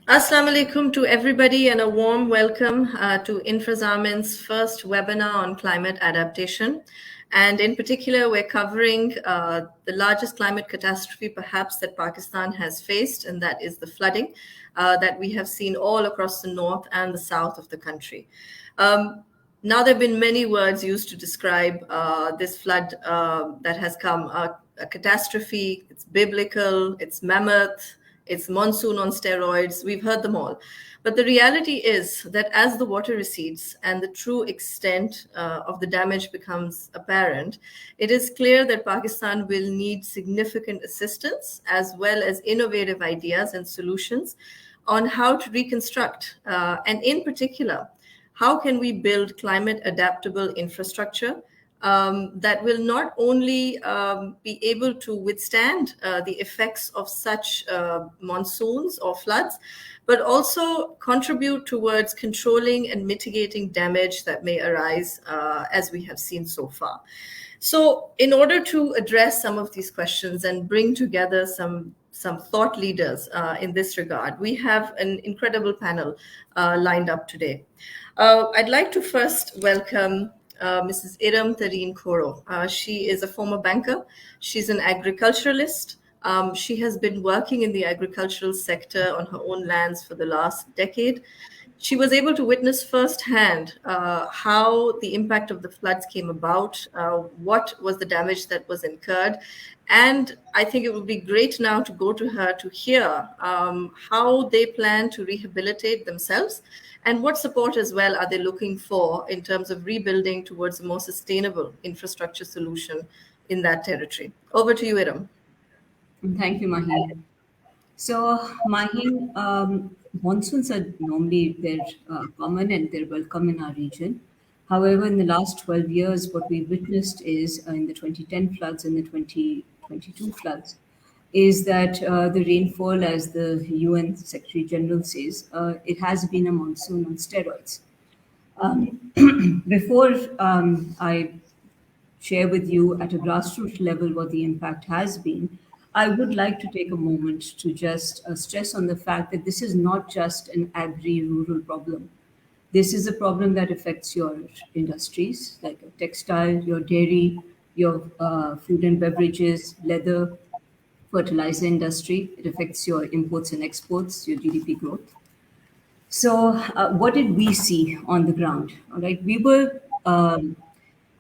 Assalamu alaikum to everybody and a warm welcome to InfraZamin's first webinar on climate adaptation. And in particular, we're covering the largest climate catastrophe perhaps that Pakistan has faced, and that is the flooding that we have seen all across the north and the south of the country. Now, there have been many words used to describe this flood that has come a catastrophe. It's biblical, it's mammoth, it's monsoon on steroids. We've heard them all. But the reality is that as the water recedes and the true extent of the damage becomes apparent, it is clear that Pakistan will need significant assistance as well as innovative ideas and solutions on how to reconstruct, and in particular, how can we build climate adaptable infrastructure that will not only be able to withstand the effects of such monsoons or floods, but also contribute towards controlling and mitigating damage that may arise as we have seen so far. So, in order to address some of these questions and bring together some thought leaders in this regard, we have an incredible panel lined up today. I'd like to first welcome Mrs. Iram Tareen Khoro. She is a former banker. She's an agriculturalist. She has been working in the agricultural sector on her own lands for the last decade. She was able to witness firsthand how the impact of the floods came about, what was the damage that was incurred. And I think it would be great now to go to her to hear how they plan to rehabilitate themselves and what support as well are they looking for in terms of rebuilding towards a more sustainable infrastructure solution in that territory. Over to you, Iram. Thank you, Mahin. So, Mahin, monsoons are normally they're common and they're welcome in our region. However, in the last 12 years, what we witnessed is in the 2010 floods and the 2022 floods, is that the rainfall, as the UN Secretary General says, it has been a monsoon on steroids. Before I share with you at a grassroots level what the impact has been, I would like to take a moment to just stress on the fact that this is not just an agri-rural problem. This is a problem that affects your industries like your textile, your dairy, your food and beverages, leather, fertilizer industry. It affects your imports and exports, your GDP growth. So, what did we see on the ground? All right,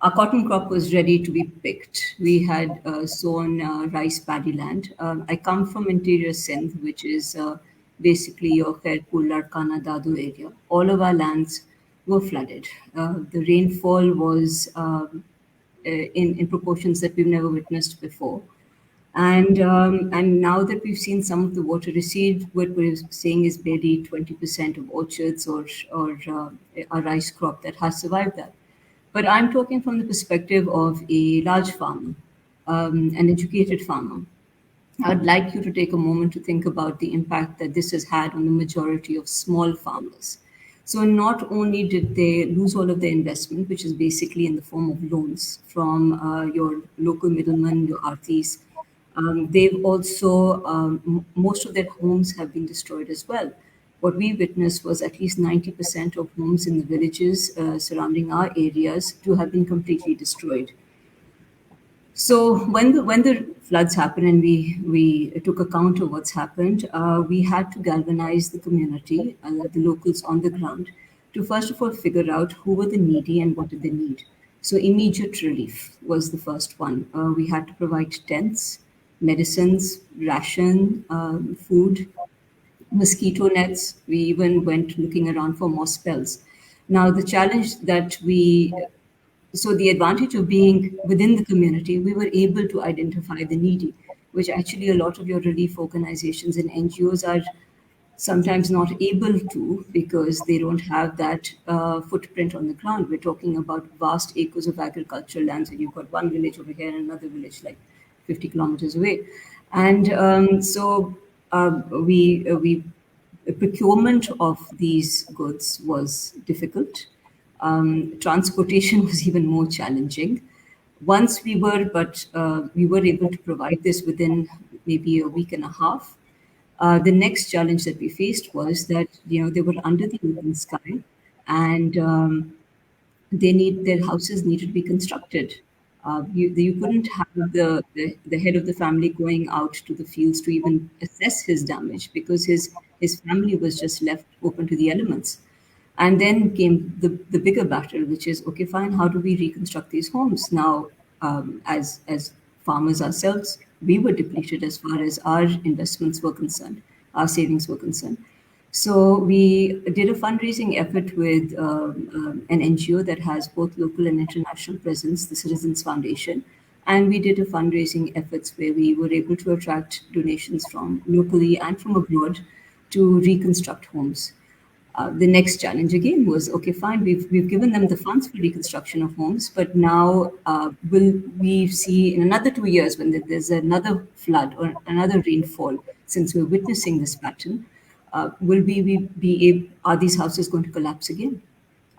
our cotton crop was ready to be picked. We had sown rice paddy land. I come from interior Sindh, which is basically your Khairpur, Larkana, Dadu area. All of our lands were flooded. The rainfall was in proportions that we've never witnessed before. And now that we've seen some of the water recede, what we're seeing is barely 20% of orchards or a rice crop that has survived that. But I'm talking from the perspective of a large farmer, an educated farmer. I'd like you to take a moment to think about the impact that this has had on the majority of small farmers. So, not only did they lose all of their investment, which is basically in the form of loans from your local middlemen, your artis, they've also, most of their homes have been destroyed as well. What we witnessed was at least 90% of homes in the villages surrounding our areas to have been completely destroyed. So when the floods happened and we took account of what's happened, we had to galvanize the community, the locals on the ground, to first of all figure out who were the needy and what did they need. So immediate relief was the first one. We had to provide tents, medicines, ration, food, mosquito nets. We even went looking around for more spells. Now, the challenge that so the advantage of being within the community, we were able to identify the needy, which actually a lot of your relief organizations and NGOs are sometimes not able to because they don't have that footprint on the ground. We're talking about vast acres of agricultural lands, and you've got one village over here and another village like 50 kilometers away. And we procurement of these goods was difficult. Transportation was even more challenging. Once we were able to provide this within maybe a week and a half. The next challenge that we faced was that they were under the open sky, and their houses needed to be constructed. You couldn't have the head of the family going out to the fields to even assess his damage because his family was just left open to the elements. And then came the bigger battle, which is okay, fine, how do we reconstruct these homes? Now, as farmers ourselves, we were depleted as far as our investments were concerned, our savings were concerned. So we did a fundraising effort with an NGO that has both local and international presence, the Citizens Foundation. And we did a fundraising efforts where we were able to attract donations from locally and from abroad to reconstruct homes. The next challenge again was okay, fine, we've given them the funds for reconstruction of homes, but now will we see in another 2 years when there's another flood or another rainfall, since we're witnessing this pattern, will we be able, are these houses going to collapse again?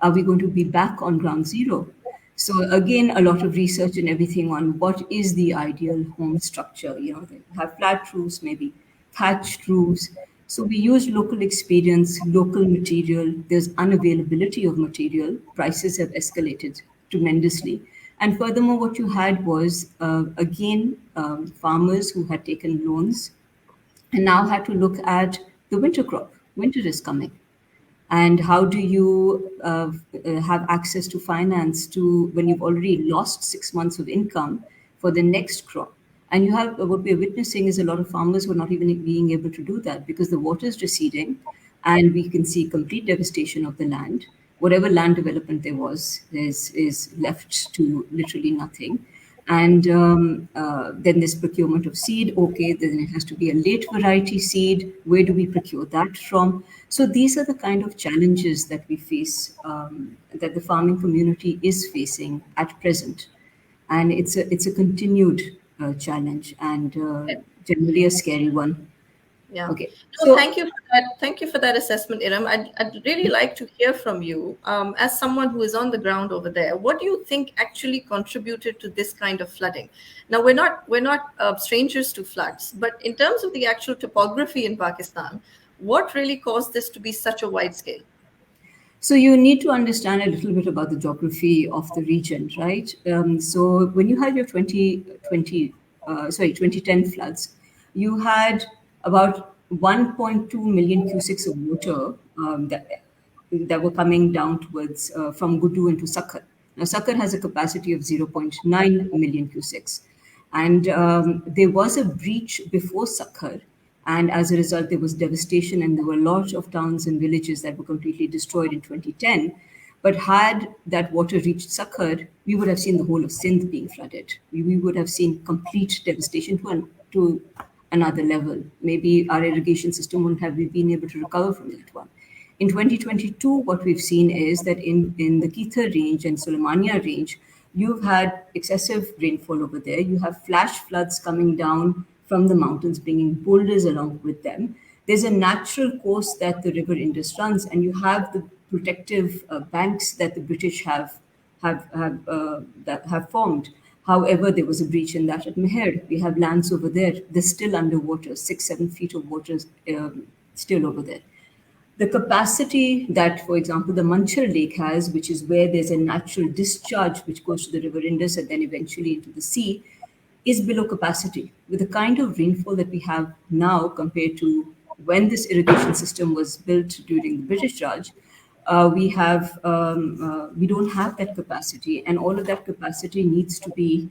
Are we going to be back on ground zero? So again, a lot of research and everything on what is the ideal home structure. They have flat roofs, maybe thatched roofs. So we use local experience, local material. There's unavailability of material. Prices have escalated tremendously. And furthermore, what you had was, again, farmers who had taken loans and now had to look at the winter crop. Winter is coming. And how do you have access to finance to when you've already lost 6 months of income for the next crop? And you have what we're witnessing is a lot of farmers who are not even being able to do that because the water is receding, and we can see complete devastation of the land. Whatever land development there was is left to literally nothing. And then there's procurement of seed. Okay, then it has to be a late variety seed. Where do we procure that from? So these are the kind of challenges that we face, that the farming community is facing at present, and it's a continued challenge, and generally a scary one. Yeah. Okay, No, so thank you for that. Thank you for that assessment, Iram. I'd really like to hear from you, as someone who is on the ground over there. What do you think actually contributed to this kind of flooding? Now, we're not strangers to floods, but in terms of the actual topography in Pakistan, what really caused this to be such a wide scale? So you need to understand a little bit about the geography of the region, right? So when you had your 2010 floods, you had about 1.2 million cusics of water that were coming down towards from Gudu into Sakkar. Now, Sakkar has a capacity of zero point 0.9 million cusics. And there was a breach before Sakkar, and as a result, there was devastation, and there were lots of towns and villages that were completely destroyed in 2010. But had that water reached Sakkar, we would have seen the whole of Sindh being flooded. We would have seen complete devastation to another level. Maybe our irrigation system wouldn't have been able to recover from that one. In 2022, what we've seen is that in the Keether range and Sulemania range, you've had excessive rainfall over there. You have flash floods coming down from the mountains, bringing boulders along with them. There's a natural course that the river Indus runs, and you have the protective banks that the British have formed. However, there was a breach in that at Meher. We have lands over there. They're still underwater, 6-7 feet of water still over there. The capacity that, for example, the Manchar Lake has, which is where there's a natural discharge which goes to the river Indus and then eventually into the sea, is below capacity. With the kind of rainfall that we have now compared to when this irrigation system was built during the British Raj, we don't have that capacity, and all of that capacity needs to be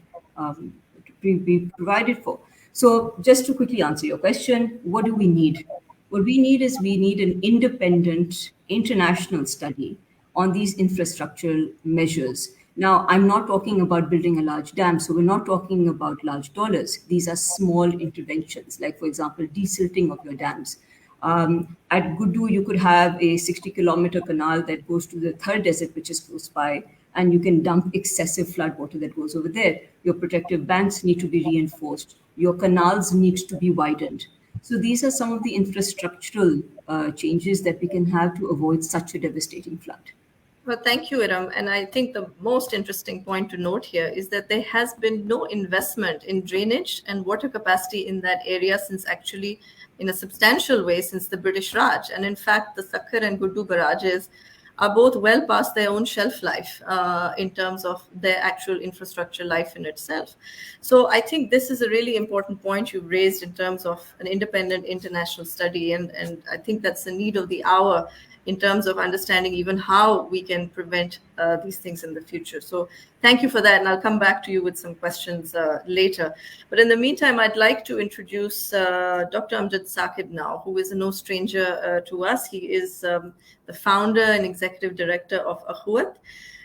provided for. So, just to quickly answer your question, what do we need? What we need an independent international study on these infrastructural measures. Now, I'm not talking about building a large dam, so we're not talking about large dollars. These are small interventions, like, for example, desilting of your dams. At Gudu, you could have a 60-kilometer canal that goes to the Third Desert, which is close by, and you can dump excessive flood water that goes over there. Your protective banks need to be reinforced. Your canals need to be widened. So these are some of the infrastructural changes that we can have to avoid such a devastating flood. Well, thank you, Iram. And I think the most interesting point to note here is that there has been no investment in drainage and water capacity in that area since actually, in a substantial way, since the British Raj. And in fact, the Sakkar and Guddu barrages are both well past their own shelf life in terms of their actual infrastructure life in itself. So I think this is a really important point you've raised in terms of an independent international study. And I think that's the need of the hour in terms of understanding even how we can prevent these things in the future. So thank you for that. And I'll come back to you with some questions later. But in the meantime, I'd like to introduce Dr. Amjad Saqib now, who is no stranger to us. He is the founder and executive director of Akhuwat.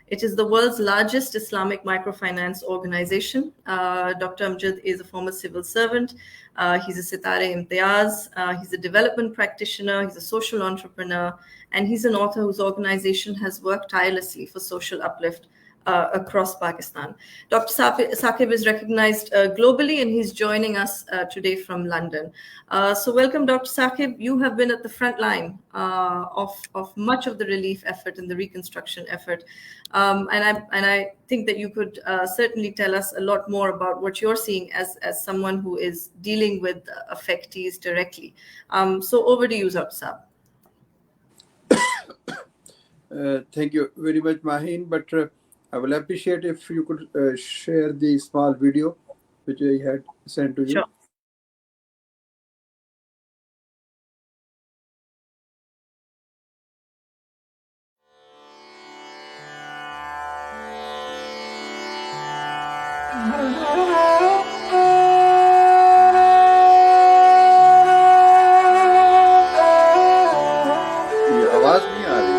It is the world's largest Islamic microfinance organization. Dr. Amjad is a former civil servant. He's a Sitare Imtiaz. He's a development practitioner. He's a social entrepreneur. And he's an author whose organization has worked tirelessly for social uplift across Pakistan. Dr. Saqib is recognized globally, and he's joining us today from London. So welcome, Dr. Saqib. You have been at the front line of much of the relief effort and the reconstruction effort. And I think that you could certainly tell us a lot more about what you're seeing as someone who is dealing with affectees directly. So over to you, Dr. Saqib. Thank you very much, Mahin. But I will appreciate if you could share the small video which I had sent to you. Sure. ये आवाज नहीं आ रही।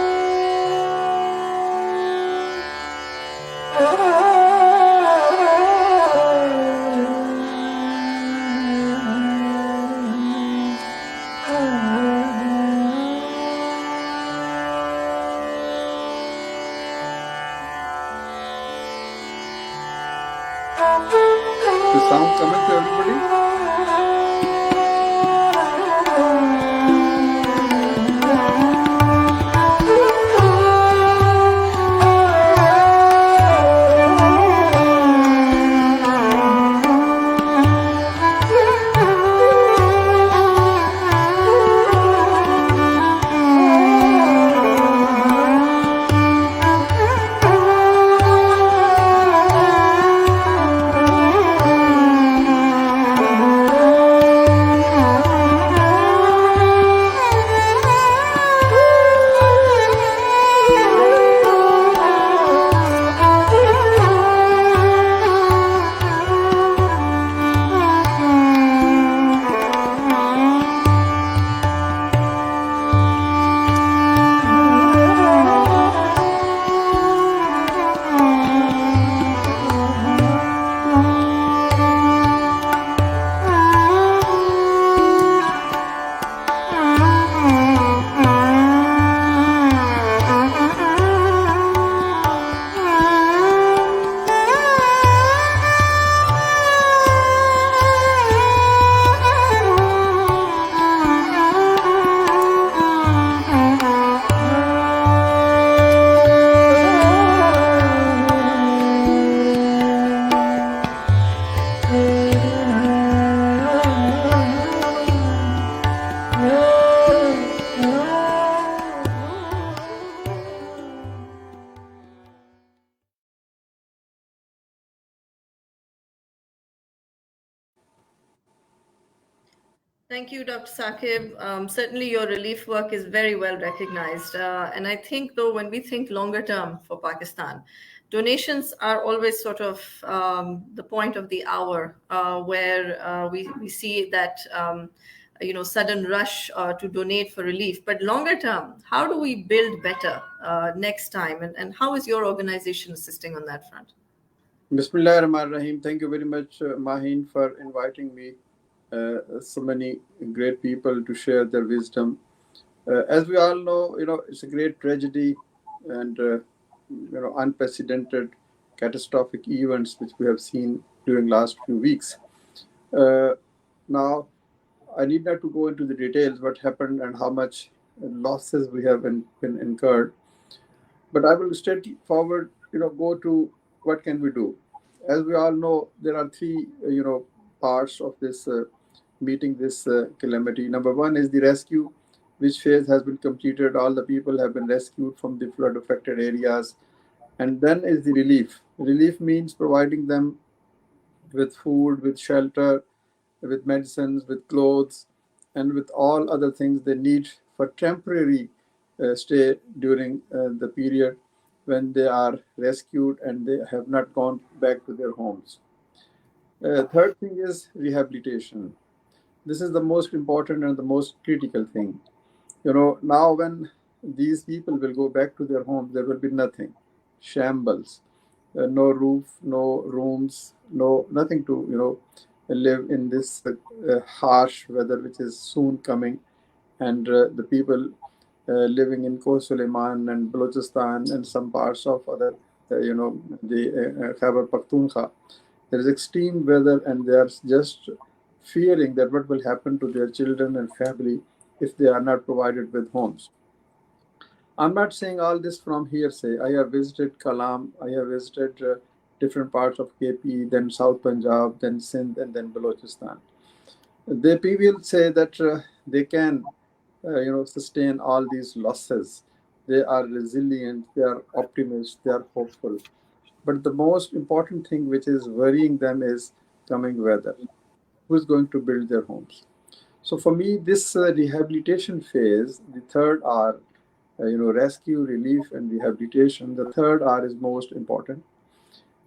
The sound coming to everybody? Thank you, Dr. Saqib. Certainly, your relief work is very well recognized. And I think, though, when we think longer term for Pakistan, donations are always sort of the point of the hour where we see that, sudden rush to donate for relief. But longer term, how do we build better next time? And how is your organization assisting on that front? Bismillahirrahmanirrahim. Thank you very much, Mahin, for inviting me. So many great people to share their wisdom. As we all know, it's a great tragedy and unprecedented catastrophic events which we have seen during last few weeks. Now, I need not to go into the details what happened and how much losses we have been incurred. But I will straightforward, go to what can we do. As we all know, there are three, parts of this meeting this calamity. Number one is the rescue, which phase has been completed. All the people have been rescued from the flood affected areas. And then is the relief. Relief means providing them with food, with shelter, with medicines, with clothes, and with all other things they need for temporary stay during the period when they are rescued and they have not gone back to their homes. Third thing is rehabilitation. This is the most important and the most critical thing. Now when these people will go back to their homes, there will be nothing, shambles, no roof, no rooms, no nothing to live in this harsh weather which is soon coming. And the people living in Koh Suleiman and Balochistan and some parts of other the Khyber Pakhtunkhwa, there is extreme weather and they are just fearing that what will happen to their children and family if they are not provided with homes. I'm not saying all this from hearsay. I have visited Kalam, I have visited different parts of KP, then South Punjab, then Sindh, and then Balochistan. The people say that they can, sustain all these losses. They are resilient, they are optimists, they are hopeful. But the most important thing which is worrying them is coming weather. Who's going to build their homes? So for me, this rehabilitation phase, the third R, rescue, relief, and rehabilitation. The third R is most important,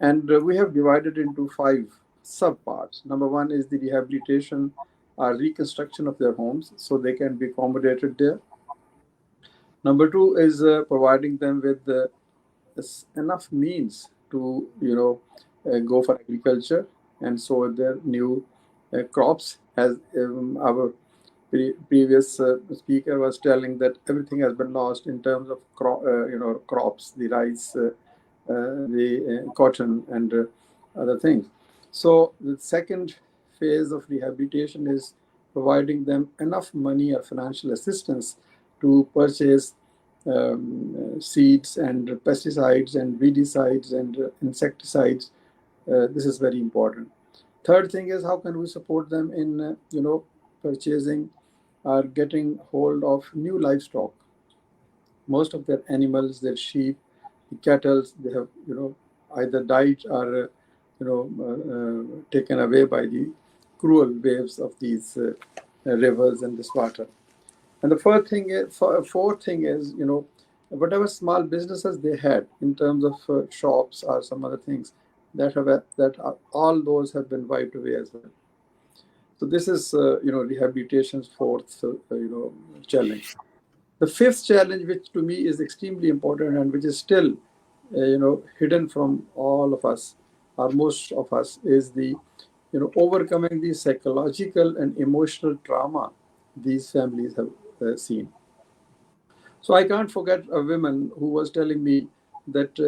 and we have divided into 5 subparts. Number one is the rehabilitation or reconstruction of their homes, so they can be accommodated there. Number two is providing them with enough means to go for agriculture and sow their new crops. As our previous speaker was telling, that everything has been lost in terms of crops, the rice, the cotton, and other things. So the second phase of rehabilitation is providing them enough money or financial assistance to purchase seeds and pesticides and weedicides and insecticides. This is very important. Third thing is, how can we support them in purchasing or getting hold of new livestock. Most of their animals, their sheep, the cattle, they have either died or taken away by the cruel waves of these rivers and this water. And the fourth thing is, whatever small businesses they had in terms of shops or some other things, all those have been wiped away as well. So this is rehabilitation's fourth challenge. The fifth challenge, which to me is extremely important and which is still hidden from all of us or most of us, is the overcoming the psychological and emotional trauma these families have seen. So I can't forget a woman who was telling me that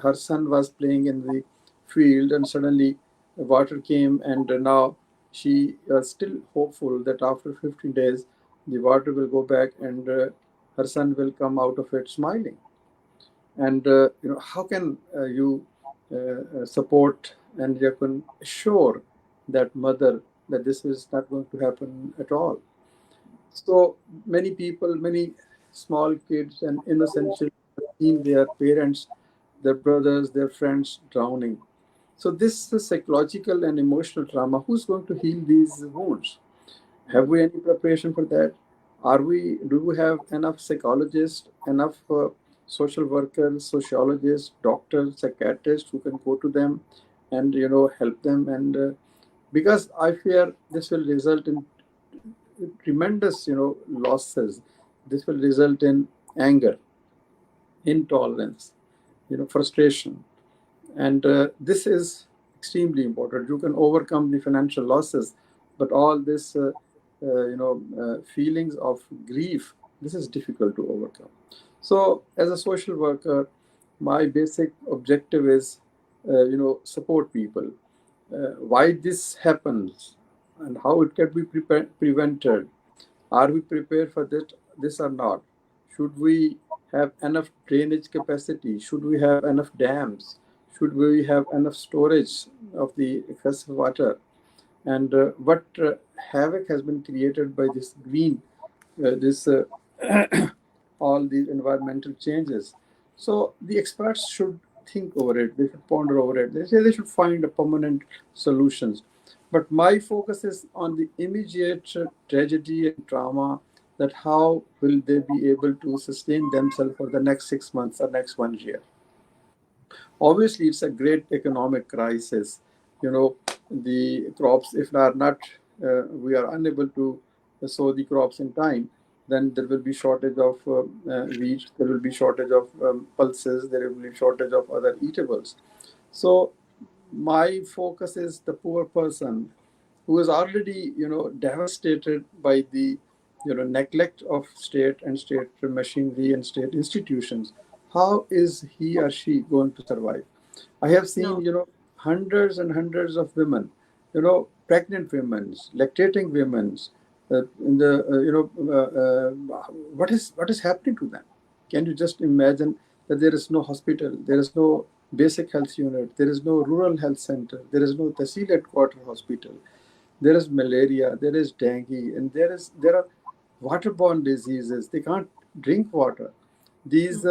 her son was playing in the field and suddenly water came, and now she is still hopeful that after 15 days the water will go back and her son will come out of it smiling. And how can you support and you can assure that mother that this is not going to happen at all? So many people, many small kids and innocent children have seen their parents, their brothers, their friends drowning. So this is psychological and emotional trauma. Who's going to heal these wounds? Have we any preparation for that? Do we have enough psychologists, enough social workers, sociologists, doctors, psychiatrists who can go to them and help them? And because I fear this will result in tremendous losses. This will result in anger, intolerance, frustration, and this is extremely important. You can overcome the financial losses, but all this feelings of grief, this is difficult to overcome. So as a social worker, my basic objective is support people, why this happens and how it can be prevented. Are we prepared for this or not? Should we have enough drainage capacity? Should we have enough dams? Should we have enough storage of the excessive water? And what havoc has been created by this this all these environmental changes. So the experts should think over it. They should ponder over it. They say they should find a permanent solutions. But my focus is on the immediate tragedy and trauma. That how will they be able to sustain themselves for the next 6 months or next 1 year? Obviously, it's a great economic crisis. The crops, if are not, we are unable to sow the crops in time, then there will be shortage of wheat, there will be shortage of pulses, there will be shortage of other eatables. So my focus is the poor person who is already, devastated by the, neglect of state and state machinery and state institutions. How is he or she going to survive? I have seen, No. hundreds and hundreds of women, pregnant women, lactating women, in the, what is happening to them? Can you just imagine that there is no hospital, there is no basic health unit, there is no rural health center, there is no Tehsil headquarter hospital, there is malaria, there is dengue, and there are waterborne diseases. They can't drink water. These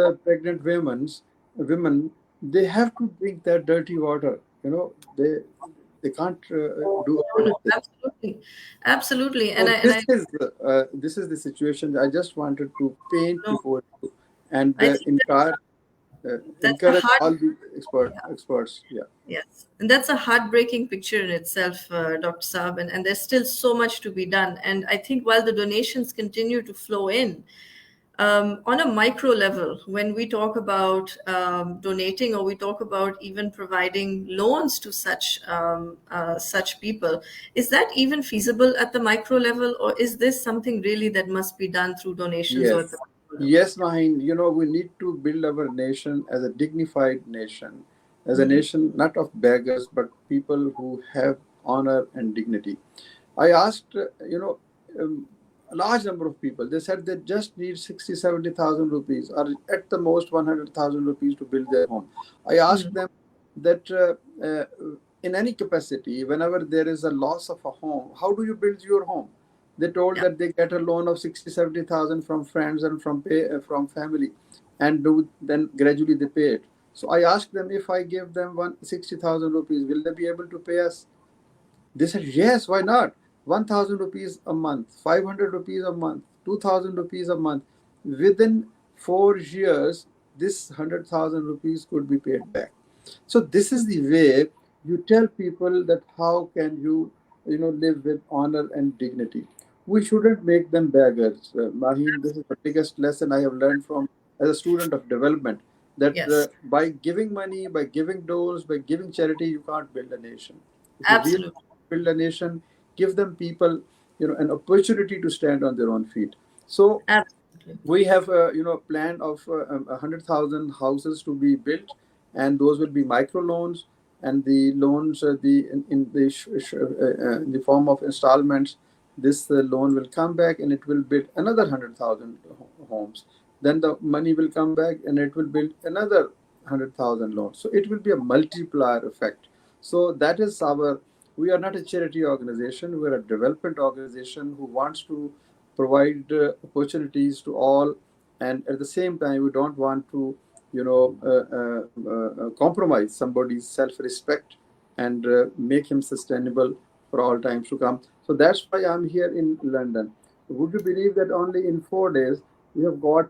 women, they have to drink that dirty water. They can't do No, no, otherwise. absolutely, absolutely. And So I this is the situation I just wanted to paint no, before you and I think that's a encourage hard. all the experts. Yeah. Yes, and that's a heartbreaking picture in itself, Dr. Saab, and there's still so much to be done. And I think while the donations continue to flow in, on a micro level, when we talk about donating, or we talk about even providing loans to such people, is that even feasible at the micro level, or is this something really that must be done through donations or at the Yes. micro level? Yes, Mahin. We need to build our nation as a dignified nation, as a Mhm. nation not of beggars, but people who have honor and dignity. I asked, a large number of people. They said they just need 60, 70,000 rupees, or at the most 100,000 rupees to build their home. I asked Mm. them that in any capacity, whenever there is a loss of a home, how do you build your home? They told Yeah, that they get a loan of 60, 70,000 from friends and from family, and then gradually they pay it. So I asked them, if I give them 60,000 rupees, will they be able to pay us? They said, yes, why not? 1,000 rupees a month, 500 rupees a month, 2,000 rupees a month. Within 4 years, this 100,000 rupees could be paid back. So this is the way you tell people that how can you, live with honor and dignity. We shouldn't make them beggars. Maheen, this is the biggest lesson I have learned from as a student of development. That yes, by giving money, by giving doors, by giving charity, you can't build a nation. If you really absolutely, build a nation, give them people, an opportunity to stand on their own feet. So absolutely. we have plan of 100,000 houses to be built, and those will be micro loans, and the loans in the form of installments. This loan will come back and it will build another 100,000 homes. Then the money will come back and it will build another 100,000 loans. So it will be a multiplier effect. So that is our. We are not a charity organization. We are a development organization who wants to provide opportunities to all, and at the same time we don't want to compromise somebody's self-respect and make him sustainable for all times to come. So that's why I'm here in London. Would you believe that only in 4 days we have got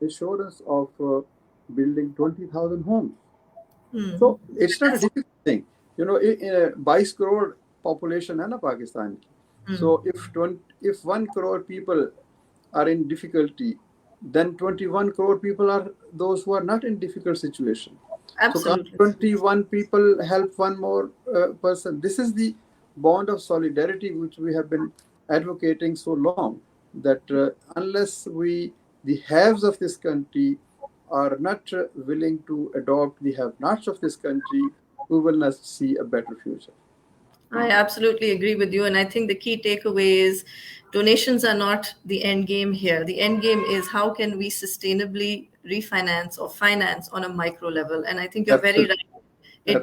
assurance of building 20,000 homes? Hmm. So it's not a That's difficult thing. 22 crore population है ना पाकिस्तान की. hmm. So if 1 crore people are in difficulty, then 21 crore people are those who are not in difficult situation. So can't Absolutely. 21 people help one more person? This is the bond of solidarity which we have been advocating so long. That unless the haves of this country are not willing to adopt the have-nots of this country, we will not see a better future. I absolutely agree with you. And I think the key takeaway is donations are not the end game here. The end game is how can we sustainably refinance or finance on a micro level. And I think you're very Absolutely. right.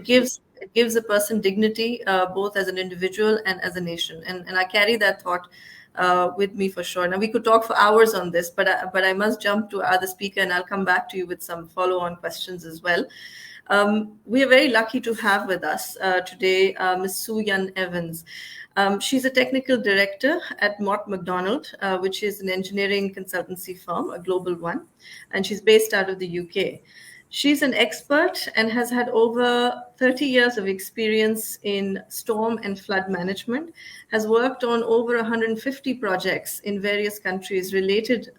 It gives a person dignity, both as an individual and as a nation. And I carry that thought with me for sure. Now we could talk for hours on this, but I must jump to other speaker, and I'll come back to you with some follow-on questions as well. We are very lucky to have with us today Ms. Sue Yun Evans. She's a technical director at Mott MacDonald, which is an engineering consultancy firm, a global one, and she's based out of the UK. She's an expert and has had over 30 years of experience in storm and flood management, has worked on over 150 projects in various countries related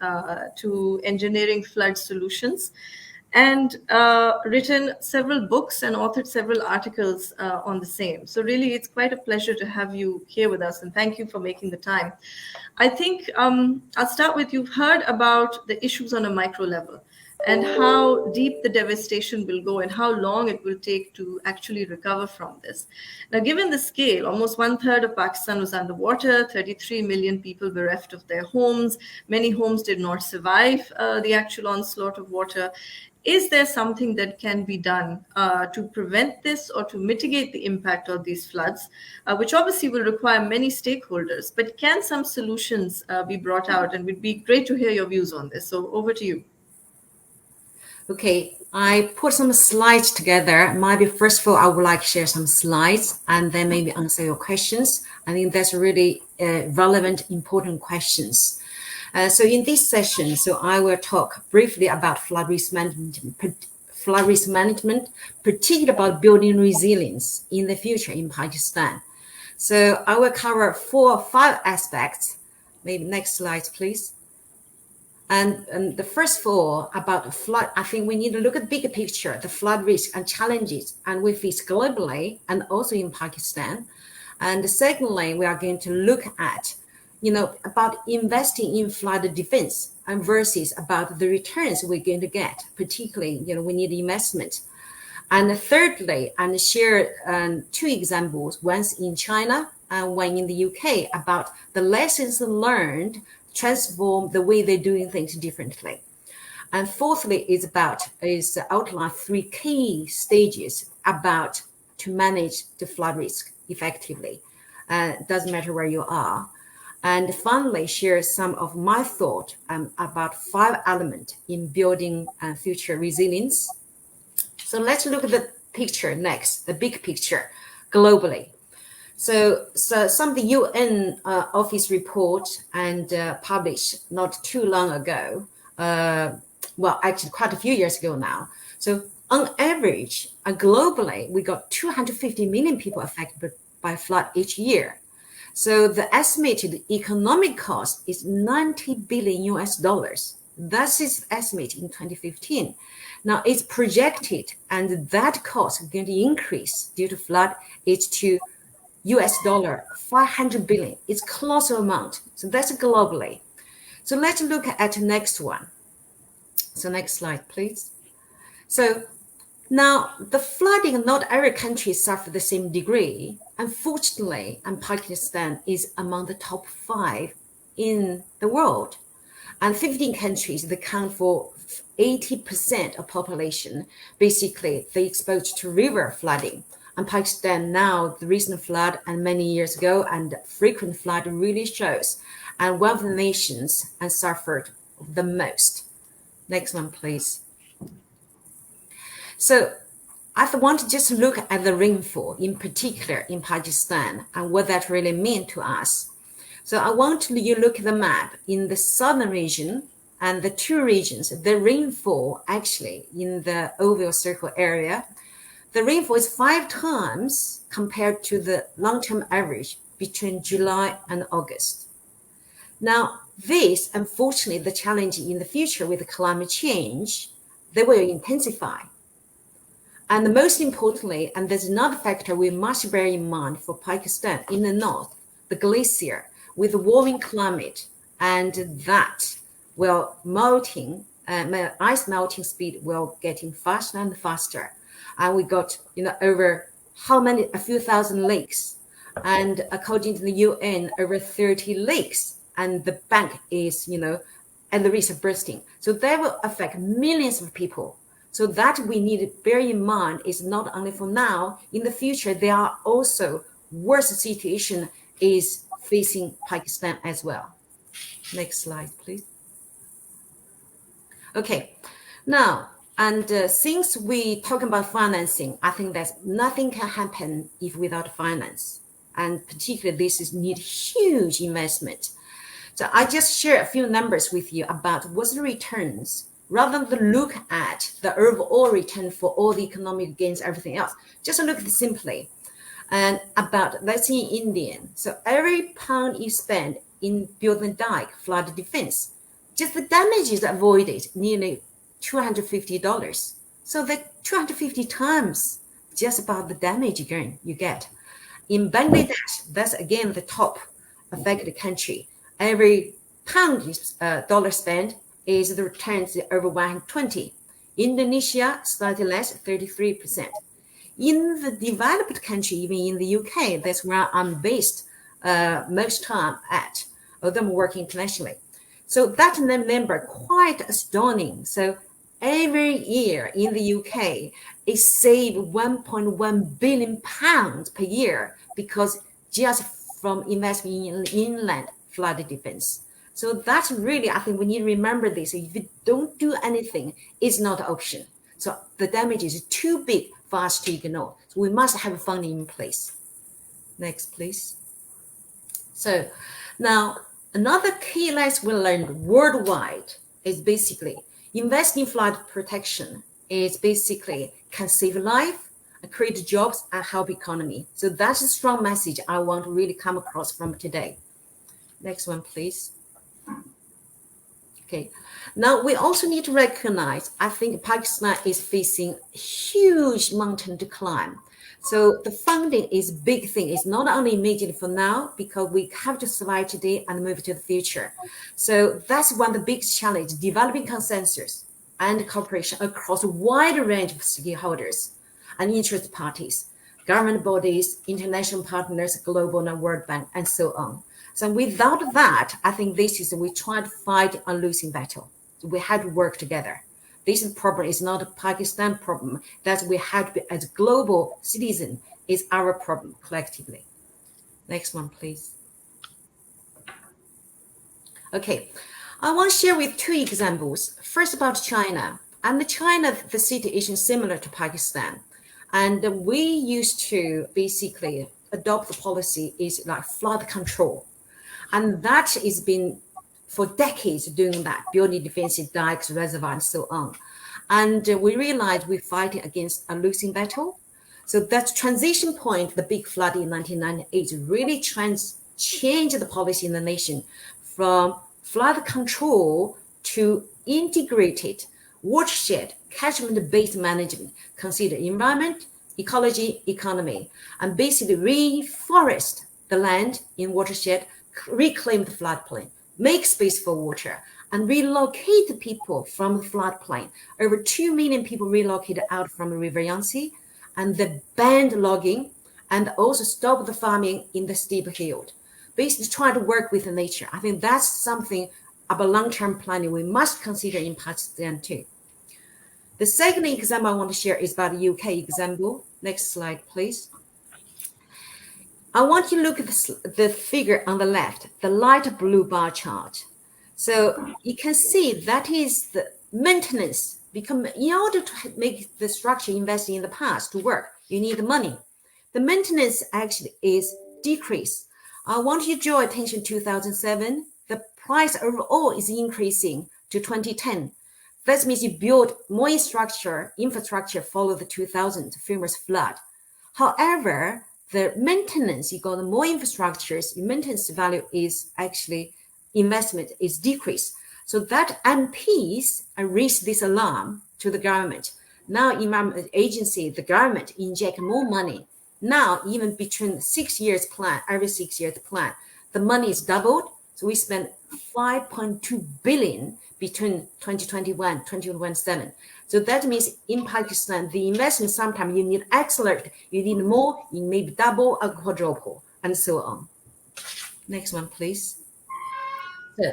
to engineering flood solutions, and written several books and authored several articles on the same. So really, it's quite a pleasure to have you here with us, and thank you for making the time. I think I'll start with, you've heard about the issues on a micro level and how deep the devastation will go and how long it will take to actually recover from this. Now, given the scale, almost one third of Pakistan was underwater, 33 million people bereft of their homes, many homes did not survive the actual onslaught of water. Is there something that can be done to prevent this or to mitigate the impact of these floods, which obviously will require many stakeholders? But can some solutions be brought out? And it would be great to hear your views on this. So over to you. Okay, I put some slides together. Maybe first of all, I would like to share some slides and then maybe answer your questions. I think that's really relevant, important questions. So in this session, I will talk briefly about flood risk management, particularly about building resilience in the future in Pakistan. So I will cover 4 or 5 aspects. Maybe next slide, please. And the first 4 about flood, I think we need to look at the bigger picture, the flood risk and challenges, and we face globally and also in Pakistan. And secondly, we are going to look at, about investing in flood defense and versus about the returns we're going to get, particularly, we need investment. And thirdly, and share 2 examples, once in China and one in the UK, about the lessons learned transform the way they're doing things differently. And fourthly is outline 3 key stages about to manage the flood risk effectively. Doesn't matter where you are. And finally, share some of my thought about 5 elements in building future resilience. So let's look at the picture next, the big picture globally. So some of the UN office report and published not too long ago, actually quite a few years ago now. So on average, globally, we got 250 million people affected by flood each year. So the estimated economic cost is $90 billion. That's its estimate in 2015. Now it's projected, and that cost is going to increase due to flood. It's to $500 billion. It's colossal amount. So that's globally. So let's look at the next one. So next slide, please. So now the flooding, not every country suffer the same degree. Unfortunately, and Pakistan is among the top 5 in the world. And 15 countries, they account for 80% of population. Basically, they exposed to river flooding. And Pakistan now, the recent flood and many years ago, and frequent flood really shows, and one of the nations and suffered the most. Next one, please. So I want to just look at the rainfall in particular in Pakistan and what that really means to us. So I want you to look at the map in the southern region and the 2 regions, the rainfall actually in the oval circle area. The rainfall is 5 times compared to the long-term average between July and August. Now, this, unfortunately, the challenge in the future with climate change, they will intensify. And most importantly, and there's another factor we must bear in mind for Pakistan in the north, the glacier with the warming climate, and that will ice melting speed will getting faster and faster. And we got, over a few thousand lakes. And according to the UN, over 30 leaks, and the bank is, at the risk of bursting. So that will affect millions of people. So that we need to bear in mind is not only for now, in the future, there are also worse situation is facing Pakistan as well. Next slide, please. Okay, now, and since we talk about financing, I think that nothing can happen if without finance. And particularly this is need huge investment. So I just share a few numbers with you about what's the returns, rather than look at the overall return for all the economic gains, everything else. Just look at it simply. And about, let's say in India, so every pound you spend in building dike, flood defense, just the damage is avoided nearly $250. So that 250 times just about the damage you get. In Bangladesh, that's again the top affected country. Every pound dollar spent is the returns over 120. Indonesia, slightly less, 33%. In the developed country, even in the UK, that's where I'm based most time at, although I'm working internationally. So that number quite astounding. So every year in the UK, it saved 1.1 billion pounds per year because just from investing in inland flood defense. So that's really, I think we need to remember this. If you don't do anything, it's not an option. So the damage is too big for us to ignore. So we must have funding in place. Next, please. So now, another key lesson we learned worldwide is basically investing in flood protection is basically can save life, create jobs, and help economy. So that's a strong message I want to really come across from today. Next one, please. Okay. Now we also need to recognize, I think Pakistan is facing huge mountain to climb. So the funding is a big thing. It's not only immediate for now, because we have to survive today and move to the future. So that's one of the biggest challenges, developing consensus and cooperation across a wide range of stakeholders and interest parties, government bodies, international partners, global and World Bank, and so on. So without that, I think this is, we try to fight a losing battle. So we have to work together. This problem is not a Pakistan problem. That we have to be, as global citizen, is our problem collectively. Next one, please. Okay, I want to share with two examples. First about China. And China, the situation is similar to Pakistan. And we used to basically adopt the policy is like flood control. And that has been for decades doing that, building defensive dikes, reservoirs, and so on. And we realized we're fighting against a losing battle. So that transition point, the big flood in 1998, really changed the policy in the nation from flood control to integrated watershed, catchment-based management, consider environment, ecology, economy, and basically reforest the land in watershed, reclaim the floodplain, make space for water, and relocate the people from the floodplain. Over 2 million people relocated out from the River Yangtze, and the banned logging, and also stop the farming in the steep hill. Basically try to work with the nature. I think that's something about long-term planning we must consider in Pakistan too. The second example I want to share is about the UK example. Next slide, please. I want you to look at the figure on the left, the light blue bar chart. So you can see that is the maintenance. In order to make the structure investing in the past to work, you need money. The maintenance actually is decreased. I want you to draw attention to 2007. The price overall is increasing to 2010. That means you build more infrastructure follow the 2000 famous flood. However, the maintenance, you got more infrastructures, maintenance value is actually investment is decreased. So that MPs raised this alarm to the government. Now, environment agency, the government inject more money. Now, even between 6 years plan, every 6 years plan, the money is doubled. So we spent 5.2 billion between 2021, 2027. So that means in Pakistan, the investment sometimes you need accelerate, you need more, you maybe double or quadruple. and so on. Next one, please. So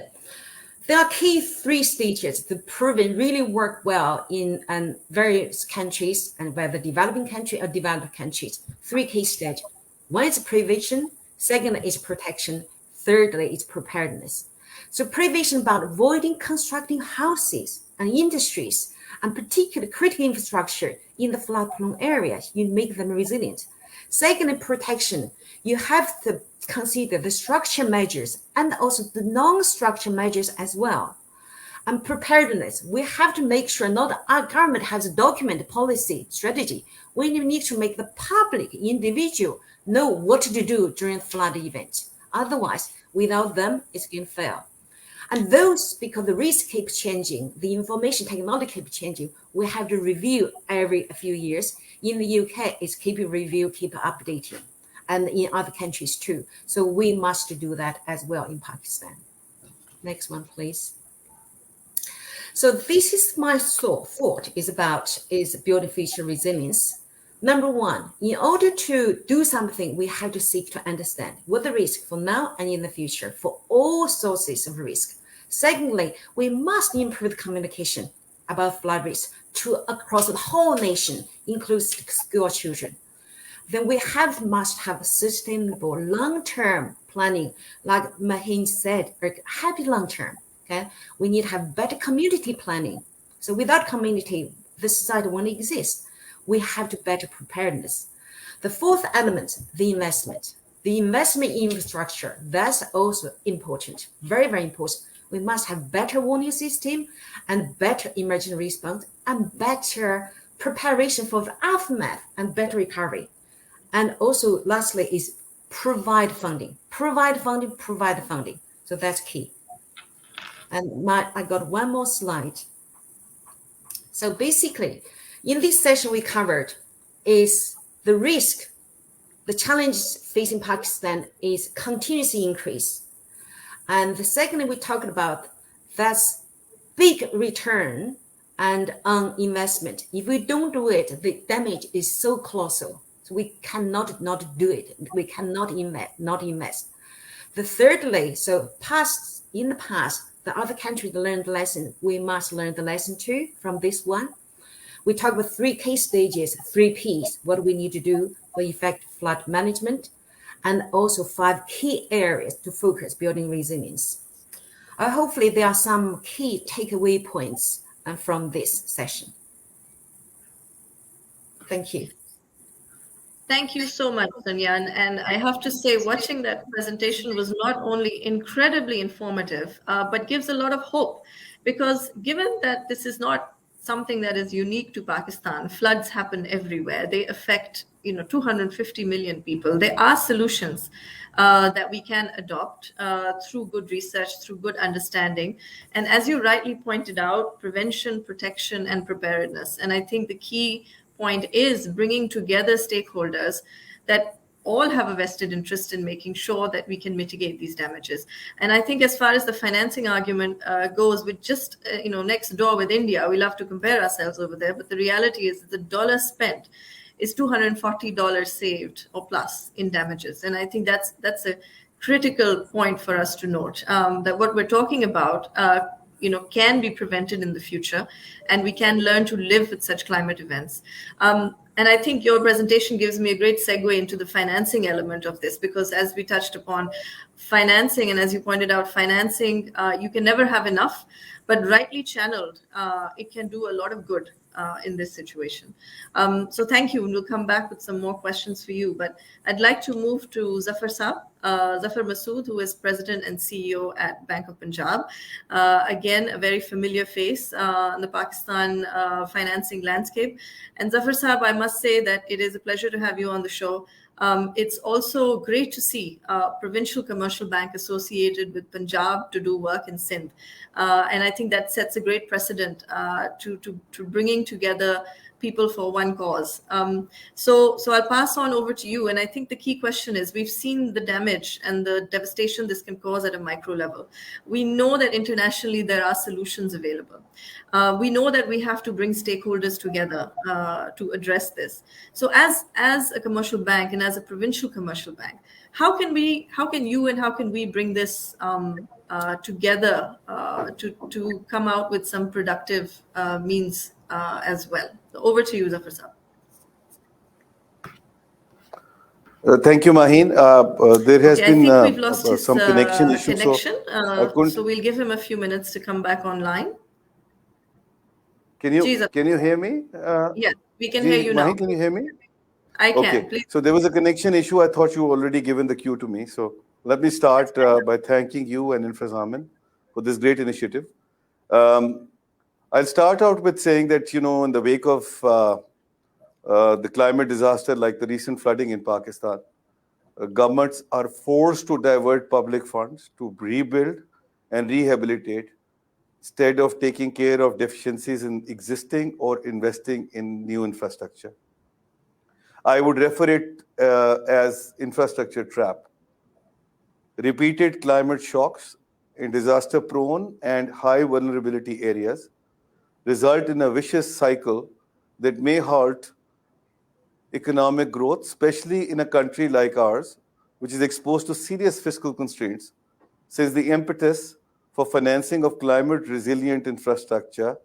there are key 3 stages to proven really work well in various countries, and whether developing country or developed countries. 3 key stages. One is prevention, second is protection, thirdly is preparedness. So prevention about avoiding constructing houses and industries and particularly critical infrastructure in the flood-prone areas. You make them resilient. Second, protection. You have to consider the structure measures and also the non-structure measures as well. And preparedness, we have to make sure not our government has a document, policy, strategy. We need to make the public, individual, know what to do during flood event. Otherwise, without them, it's going to fail. And those, because the risk keeps changing, the information technology keeps changing, we have to review every few years. In the UK, it's keep review, keep updating, and in other countries too. So we must do that as well in Pakistan. Next one, please. So this is my thought is building future resilience. Number one, in order to do something, we have to seek to understand what the risk for now and in the future for all sources of risk. Secondly, we must improve communication about flood risk across the whole nation, includes school children. Then we must have sustainable long-term planning, like Mahin said, happy long-term. Okay, we need to have better community planning. So without community, the society won't exist. We have to better preparedness. The fourth element, the investment. The investment in infrastructure, that's also important, very, very important. We must have better warning system and better emergency response and better preparation for the aftermath and better recovery. And also, lastly, is provide funding. Provide funding. So that's key. And I got one more slide. So basically, in this session we covered is the risk, the challenges facing Pakistan is continuously increase. And the second we talked about, that's big return and on investment. If we don't do it, the damage is so colossal. So we cannot not do it. We cannot not invest. The thirdly, so in the past, the other countries learned the lesson. We must learn the lesson too from this one. We talk about 3 key stages, 3 Ps, what we need to do for effective flood management, and also 5 key areas to focus building resilience. Hopefully there are some key takeaway points from this session. Thank you. Thank you so much, Sanyan. And I have to say, watching that presentation was not only incredibly informative, but gives a lot of hope. Because given that this is not something that is unique to Pakistan, floods happen everywhere. They affect 250 million people. There are solutions that we can adopt through good research, through good understanding. And as you rightly pointed out, prevention, protection, and preparedness. And I think the key point is bringing together stakeholders that all have a vested interest in making sure that we can mitigate these damages. And I think as far as the financing argument goes, with just next door with India, we love to compare ourselves over there, but the reality is that the dollar spent is $240 saved or plus in damages. And I think that's a critical point for us to note, that what we're talking about can be prevented in the future, and we can learn to live with such climate events. And I think your presentation gives me a great segue into the financing element of this, because as we touched upon financing, and as you pointed out, financing, you can never have enough, but rightly channeled, it can do a lot of good in this situation. So thank you, and we'll come back with some more questions for you. But I'd like to move to Zafar Masud, who is President and CEO at Bank of Punjab. Again, a very familiar face in the Pakistan financing landscape. And Zafar Saab, I must say that it is a pleasure to have you on the show. It's also great to see a provincial commercial bank associated with Punjab to do work in Sindh. And I think that sets a great precedent to bringing together people for one cause. So I'll pass on over to you. And I think the key question is, we've seen the damage and the devastation this can cause at a micro level. We know that internationally there are solutions available. We know that we have to bring stakeholders together to address this. So as a commercial bank and as a provincial commercial bank, how can you and how can we bring this together to come out with some productive means as well? So over to you, Zafar Sahab. Thank you, Maheen. There has been I think we've lost his some connection issue. so we'll give him a few minutes to come back online. Can you hear me? Yeah, we can hear you now. Maheen, can you hear me? I can. Okay. Please. So there was a connection issue. I thought you already given the cue to me. So let me start by thanking you and InfraZamin for this great initiative. I'll start out with saying that, in the wake of the climate disaster like the recent flooding in Pakistan, governments are forced to divert public funds to rebuild and rehabilitate instead of taking care of deficiencies in existing or investing in new infrastructure. I would refer it as infrastructure trap. Repeated climate shocks in disaster-prone and high vulnerability areas result in a vicious cycle that may halt economic growth, especially in a country like ours, which is exposed to serious fiscal constraints, since the impetus for financing of climate-resilient infrastructure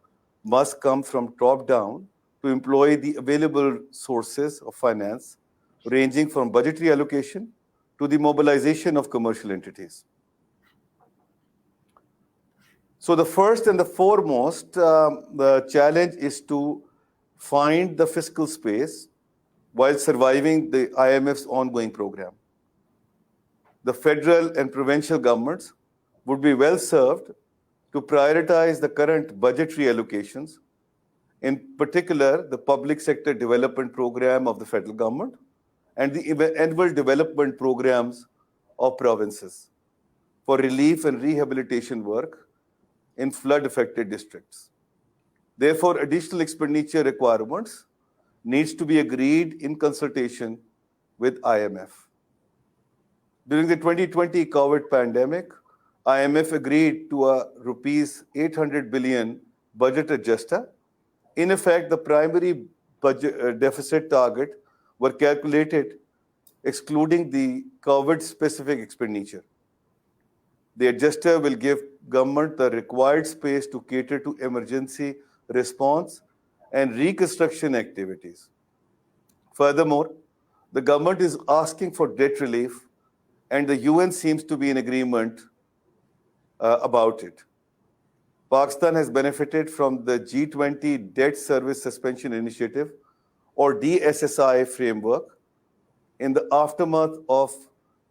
must come from top down to employ the available sources of finance, ranging from budgetary allocation to the mobilization of commercial entities. So the first and the foremost, the challenge is to find the fiscal space while surviving the IMF's ongoing program. The federal and provincial governments would be well served to prioritize the current budgetary allocations, in particular, the public sector development program of the federal government and the annual development programs of provinces for relief and rehabilitation work in flood-affected districts. Therefore, additional expenditure requirements needs to be agreed in consultation with IMF. During the 2020 COVID pandemic, IMF agreed to a rupees 800 billion budget adjuster. In effect, the primary budget deficit target were calculated excluding the COVID-specific expenditure. The adjuster will give government the required space to cater to emergency response and reconstruction activities. Furthermore, the government is asking for debt relief, and the UN seems to be in agreement about it. Pakistan has benefited from the G20 Debt Service Suspension Initiative, or DSSI framework, in the aftermath of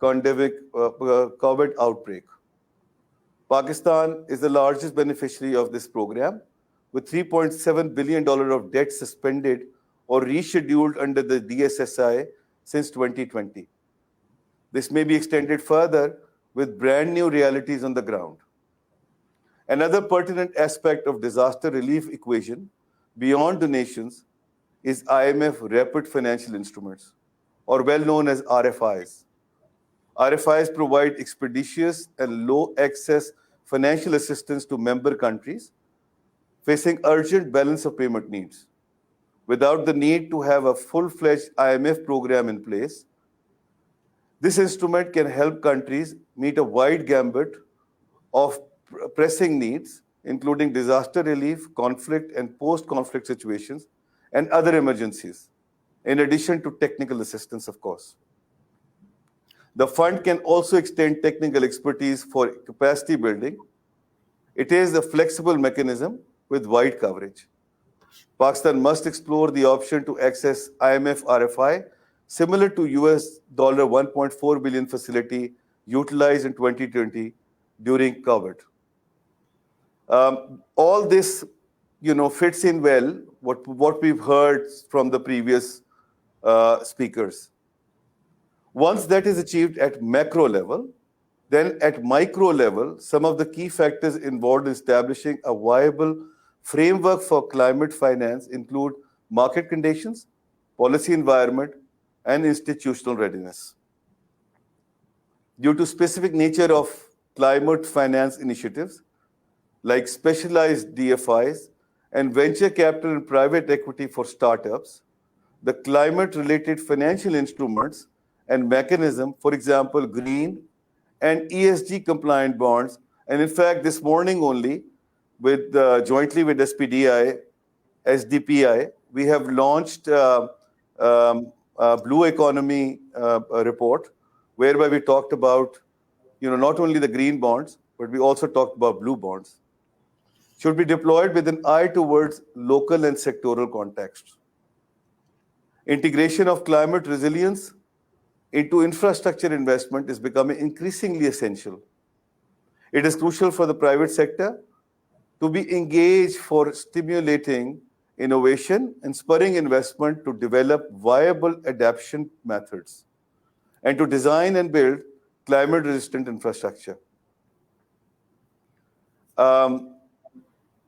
COVID outbreak. Pakistan is the largest beneficiary of this program, with $3.7 billion of debt suspended or rescheduled under the DSSI since 2020. This may be extended further with brand new realities on the ground. Another pertinent aspect of disaster relief equation beyond donations is IMF Rapid Financial Instruments, or well known as RFIs. RFIs provide expeditious and low access financial assistance to member countries facing urgent balance of payment needs. Without the need to have a full-fledged IMF program in place, this instrument can help countries meet a wide gambit of pressing needs, including disaster relief, conflict and post-conflict situations, and other emergencies, in addition to technical assistance, of course. The fund can also extend technical expertise for capacity building. It is a flexible mechanism with wide coverage. Pakistan must explore the option to access IMF RFI, similar to US $1.4 billion facility utilized in 2020 during COVID. All this, fits in well what we've heard from the previous speakers. Once that is achieved at macro level, then at micro level, some of the key factors involved in establishing a viable framework for climate finance include market conditions, policy environment, and institutional readiness. Due to specific nature of climate finance initiatives, like specialized DFIs and venture capital and private equity for startups, the climate-related financial instruments and mechanism, for example, green and ESG compliant bonds, and in fact, this morning only, with jointly with SPDI, SDPI, we have launched Blue Economy report, whereby we talked about, not only the green bonds, but we also talked about blue bonds. Should be deployed with an eye towards local and sectoral contexts. Integration of climate resilience into infrastructure investment is becoming increasingly essential. It is crucial for the private sector to be engaged for stimulating innovation and spurring investment to develop viable adaptation methods and to design and build climate-resistant infrastructure.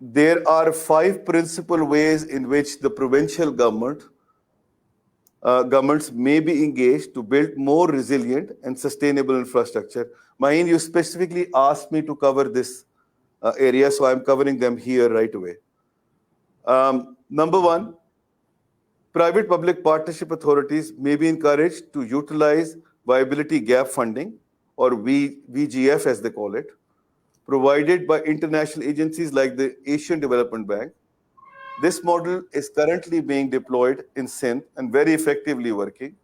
There are 5 principal ways in which the provincial governments may be engaged to build more resilient and sustainable infrastructure. Maheen, you specifically asked me to cover this area, so I'm covering them here right away. Number 1, private-public partnership authorities may be encouraged to utilize viability gap funding, or VGF as they call it, provided by international agencies like the Asian Development Bank. This model is currently being deployed in Sindh and very effectively working.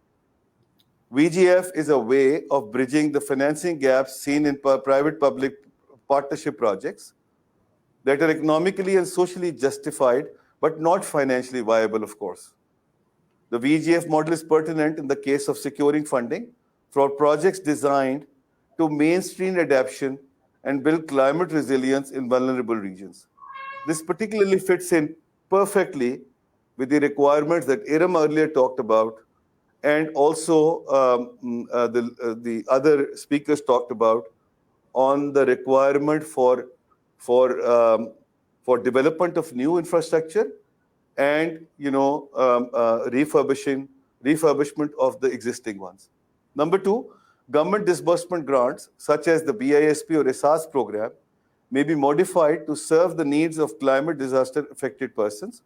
VGF is a way of bridging the financing gaps seen in private-public partnership projects that are economically and socially justified, but not financially viable, of course. The VGF model is pertinent in the case of securing funding for projects designed to mainstream adaptation and build climate resilience in vulnerable regions. This particularly fits in perfectly with the requirements that Iram earlier talked about, and also the other speakers talked about on the requirement for development of new infrastructure and refurbishment of the existing ones. Number 2, government disbursement grants such as the BISP or ESAS program may be modified to serve the needs of climate disaster affected persons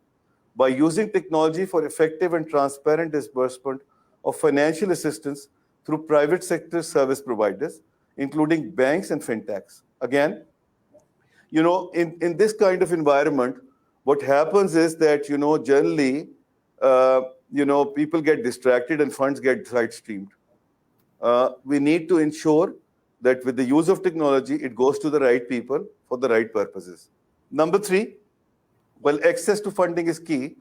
by using technology for effective and transparent disbursement of financial assistance through private sector service providers, including banks and fintechs. Again, in this kind of environment, what happens is that, generally, people get distracted and funds get side-streamed. We need to ensure that with the use of technology, it goes to the right people for the right purposes. Number 3, while access to funding is key,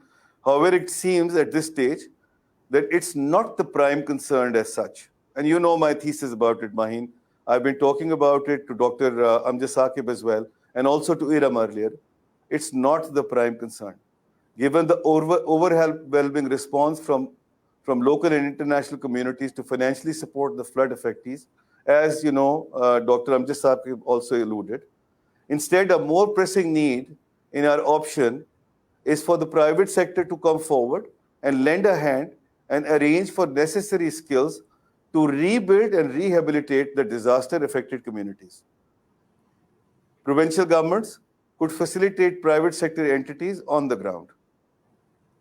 however, it seems at this stage that it's not the prime concern as such. And you know my thesis about it, Maheen. I've been talking about it to Dr. Amjad Saqib as well, and also to Iram earlier. It's not the prime concern. Given the overwhelming response from local and international communities to financially support the flood affectees, as Dr. Amjad Saqib also alluded. Instead, a more pressing need in our option is for the private sector to come forward and lend a hand and arrange for necessary skills to rebuild and rehabilitate the disaster-affected communities. Provincial governments could facilitate private sector entities on the ground.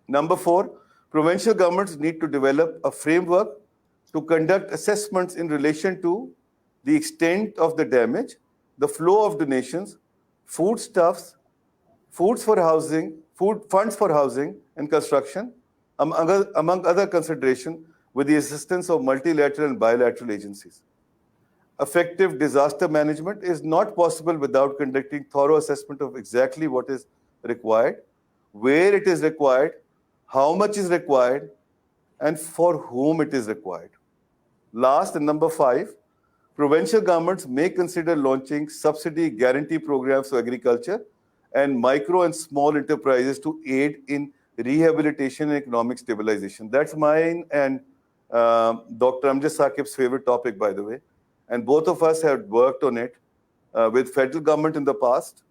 Number 4, provincial governments need to develop a framework to conduct assessments in relation to the extent of the damage, the flow of donations, foodstuffs, funds for housing and construction, among other considerations, with the assistance of multilateral and bilateral agencies. Effective disaster management is not possible without conducting thorough assessment of exactly what is required, where it is required, how much is required, and for whom it is required. Last, and number 5, provincial governments may consider launching subsidy guarantee programs for agriculture and micro and small enterprises to aid in rehabilitation and economic stabilization. That's mine and Dr. Amjad Saqib's favorite topic, by the way. And both of us have worked on it with federal government in the past.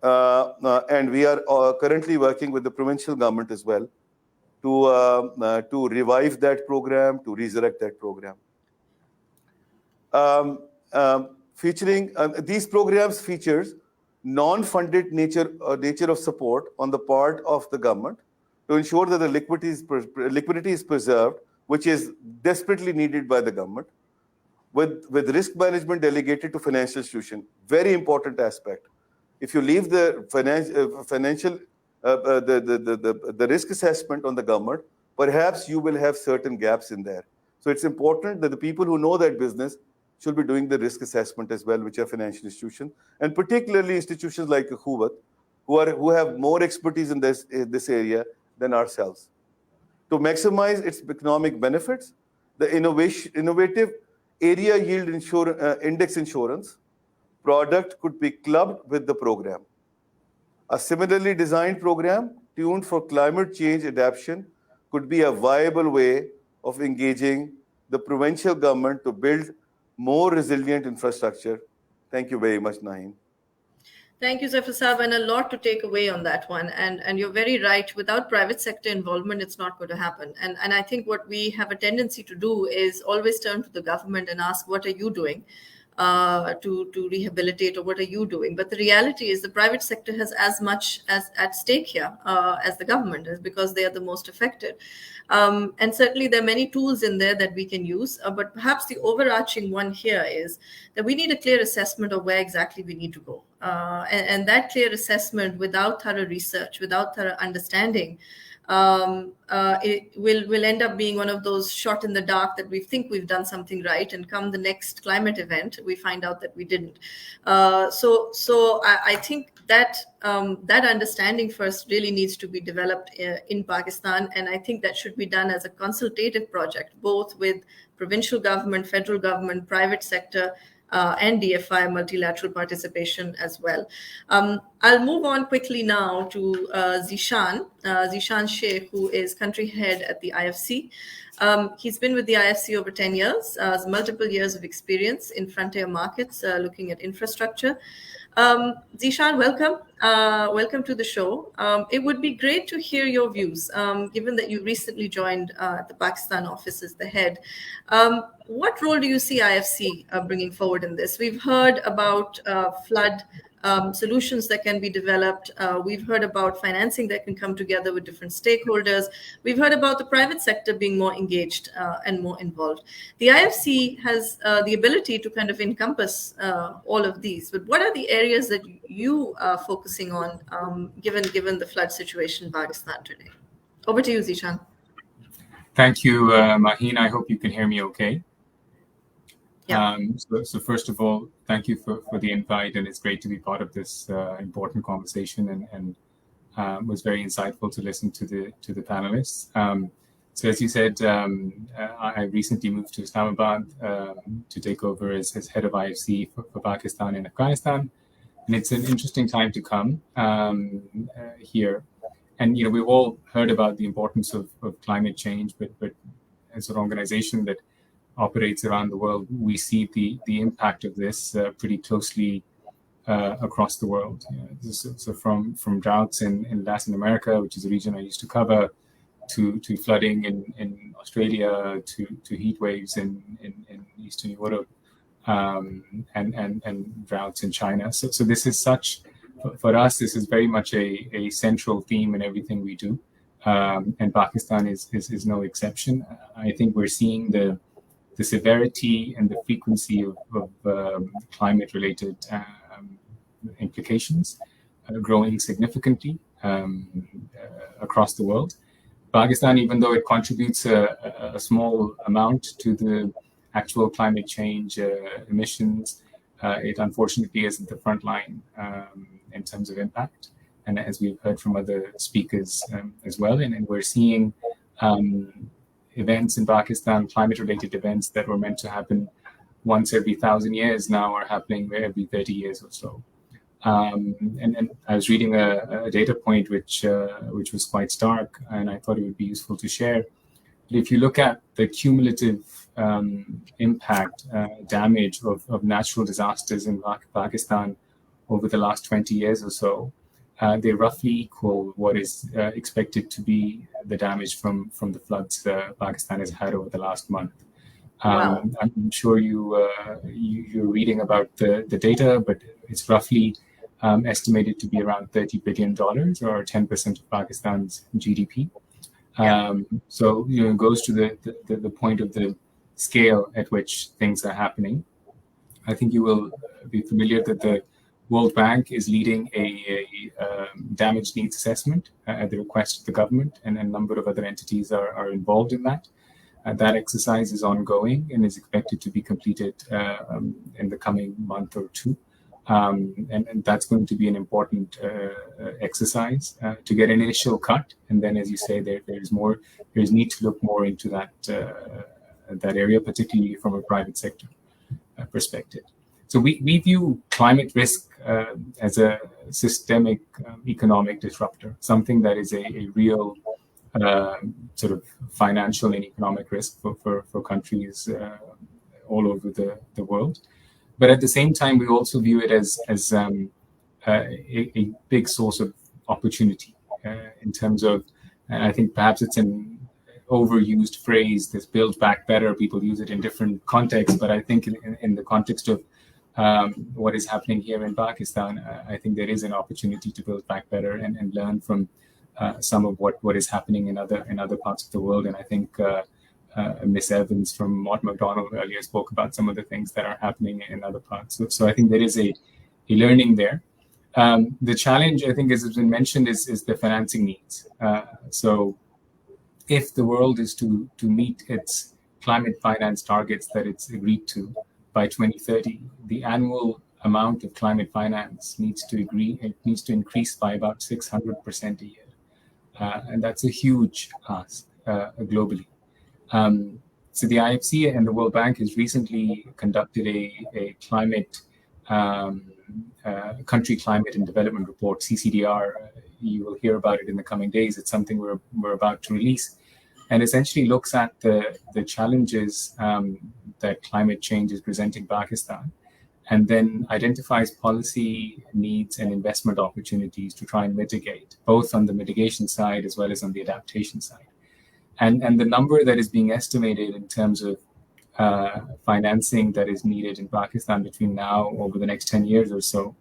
And we are currently working with the provincial government as well to revive that program, to resurrect that program. These programs features non-funded nature of support on the part of the government to ensure that the liquidity is preserved, which is desperately needed by the government, with risk management delegated to financial institution. Very important aspect. If you leave the the risk assessment on the government, perhaps you will have certain gaps in there. So it's important that the people who know that business should be doing the risk assessment as well, which are financial institutions, and particularly institutions like Huwat, who have more expertise in this area than ourselves. To maximize its economic benefits, the innovative area yield index insurance product could be clubbed with the program. A similarly designed program tuned for climate change adaptation could be a viable way of engaging the provincial government to build more resilient infrastructure. Thank you very much, Nahin. Thank you, Zafar Saab, and a lot to take away on that one. And you're very right. Without private sector involvement, it's not going to happen. And I think what we have a tendency to do is always turn to the government and ask, what are you doing to rehabilitate, or what are you doing? But the reality is the private sector has as much as at stake here as the government is, because they are the most affected. And certainly there are many tools in there that we can use, but perhaps the overarching one here is that we need a clear assessment of where exactly we need to go. And that clear assessment, without thorough research, without thorough understanding, it will end up being one of those shot in the dark that we think we've done something right, and come the next climate event, we find out that we didn't. So I think that that understanding first really needs to be developed in Pakistan, and I think that should be done as a consultative project, both with provincial government, federal government, private sector, and DFI multilateral participation as well. I'll move on quickly now to Zishan Sheikh, who is country head at the IFC. He's been with the IFC over 10 years, has multiple years of experience in frontier markets, looking at infrastructure. Zishan, welcome. Welcome to the show. It would be great to hear your views, given that you recently joined the Pakistan office as the head. What role do you see IFC bringing forward in this? We've heard about flood solutions that can be developed. We've heard about financing that can come together with different stakeholders. We've heard about the private sector being more engaged and more involved. The IFC has the ability to kind of encompass all of these. But what are the areas that you are focusing on, given the flood situation in Pakistan today? Over to you, Zishan. Thank you, Maheen. I hope you can hear me okay. Yeah. So first of all, thank you for the invite, and it's great to be part of this important conversation, and was very insightful to listen to the panelists. So as you said, I recently moved to Islamabad to take over as head of IFC for Pakistan and Afghanistan, and it's an interesting time to come here. And we've all heard about the importance of climate change, but as an organization that operates around the world, we see the impact of this pretty closely across the world. So from droughts in Latin America, which is a region I used to cover, to flooding in Australia, to heat waves in Eastern Europe, and droughts in China. So this is for us, this is very much a central theme in everything we do. And Pakistan is no exception. I think we're seeing the severity and the frequency of climate-related implications growing significantly across the world. Pakistan, even though it contributes a small amount to the actual climate change emissions, it unfortunately is at the front line in terms of impact. And as we've heard from other speakers as well, and we're seeing events in Pakistan, climate-related events that were meant to happen once every 1,000 years now are happening every 30 years or so. And I was reading a data point which was quite stark, and I thought it would be useful to share. But if you look at the cumulative impact, damage of natural disasters in Pakistan over the last 20 years or so, they roughly equal what is expected to be the damage from the floods Pakistan has had over the last month. Wow. I'm sure you're reading about the data, but it's roughly estimated to be around $30 billion or 10% of Pakistan's GDP. So it goes to the point of the scale at which things are happening. I think you will be familiar that the World Bank is leading a damage needs assessment at the request of the government, and a number of other entities are involved in that. That exercise is ongoing and is expected to be completed in the coming month or two. And that's going to be an important exercise to get an initial cut. And then, as you say, there's need to look more into that area, particularly from a private sector perspective. So we view climate risk as a systemic economic disruptor, something that is a real sort of financial and economic risk for countries all over the world. But at the same time, we also view it as a big source of opportunity in terms of, and I think perhaps it's an overused phrase, this build back better. People use it in different contexts, but I think in the context of what is happening here in Pakistan, I think there is an opportunity to build back better and learn from some of what is happening in other parts of the world. And I think Miss Evans from Mott MacDonald earlier spoke about some of the things that are happening in other parts. So I think there is a learning there. The challenge, I think, as has been mentioned, is the financing needs. So if the world is to meet its climate finance targets that it's agreed to by 2030, the annual amount of climate finance needs to increase by about 600% a year. And that's a huge ask globally. So the IFC and the World Bank has recently conducted a climate country climate and development report, CCDR. You will hear about it in the coming days. It's something we're about to release, and essentially looks at the challenges that climate change is presenting Pakistan, and then identifies policy needs and investment opportunities to try and mitigate, both on the mitigation side as well as on the adaptation side. And the number that is being estimated in terms of financing that is needed in Pakistan between now over the next 10 years or so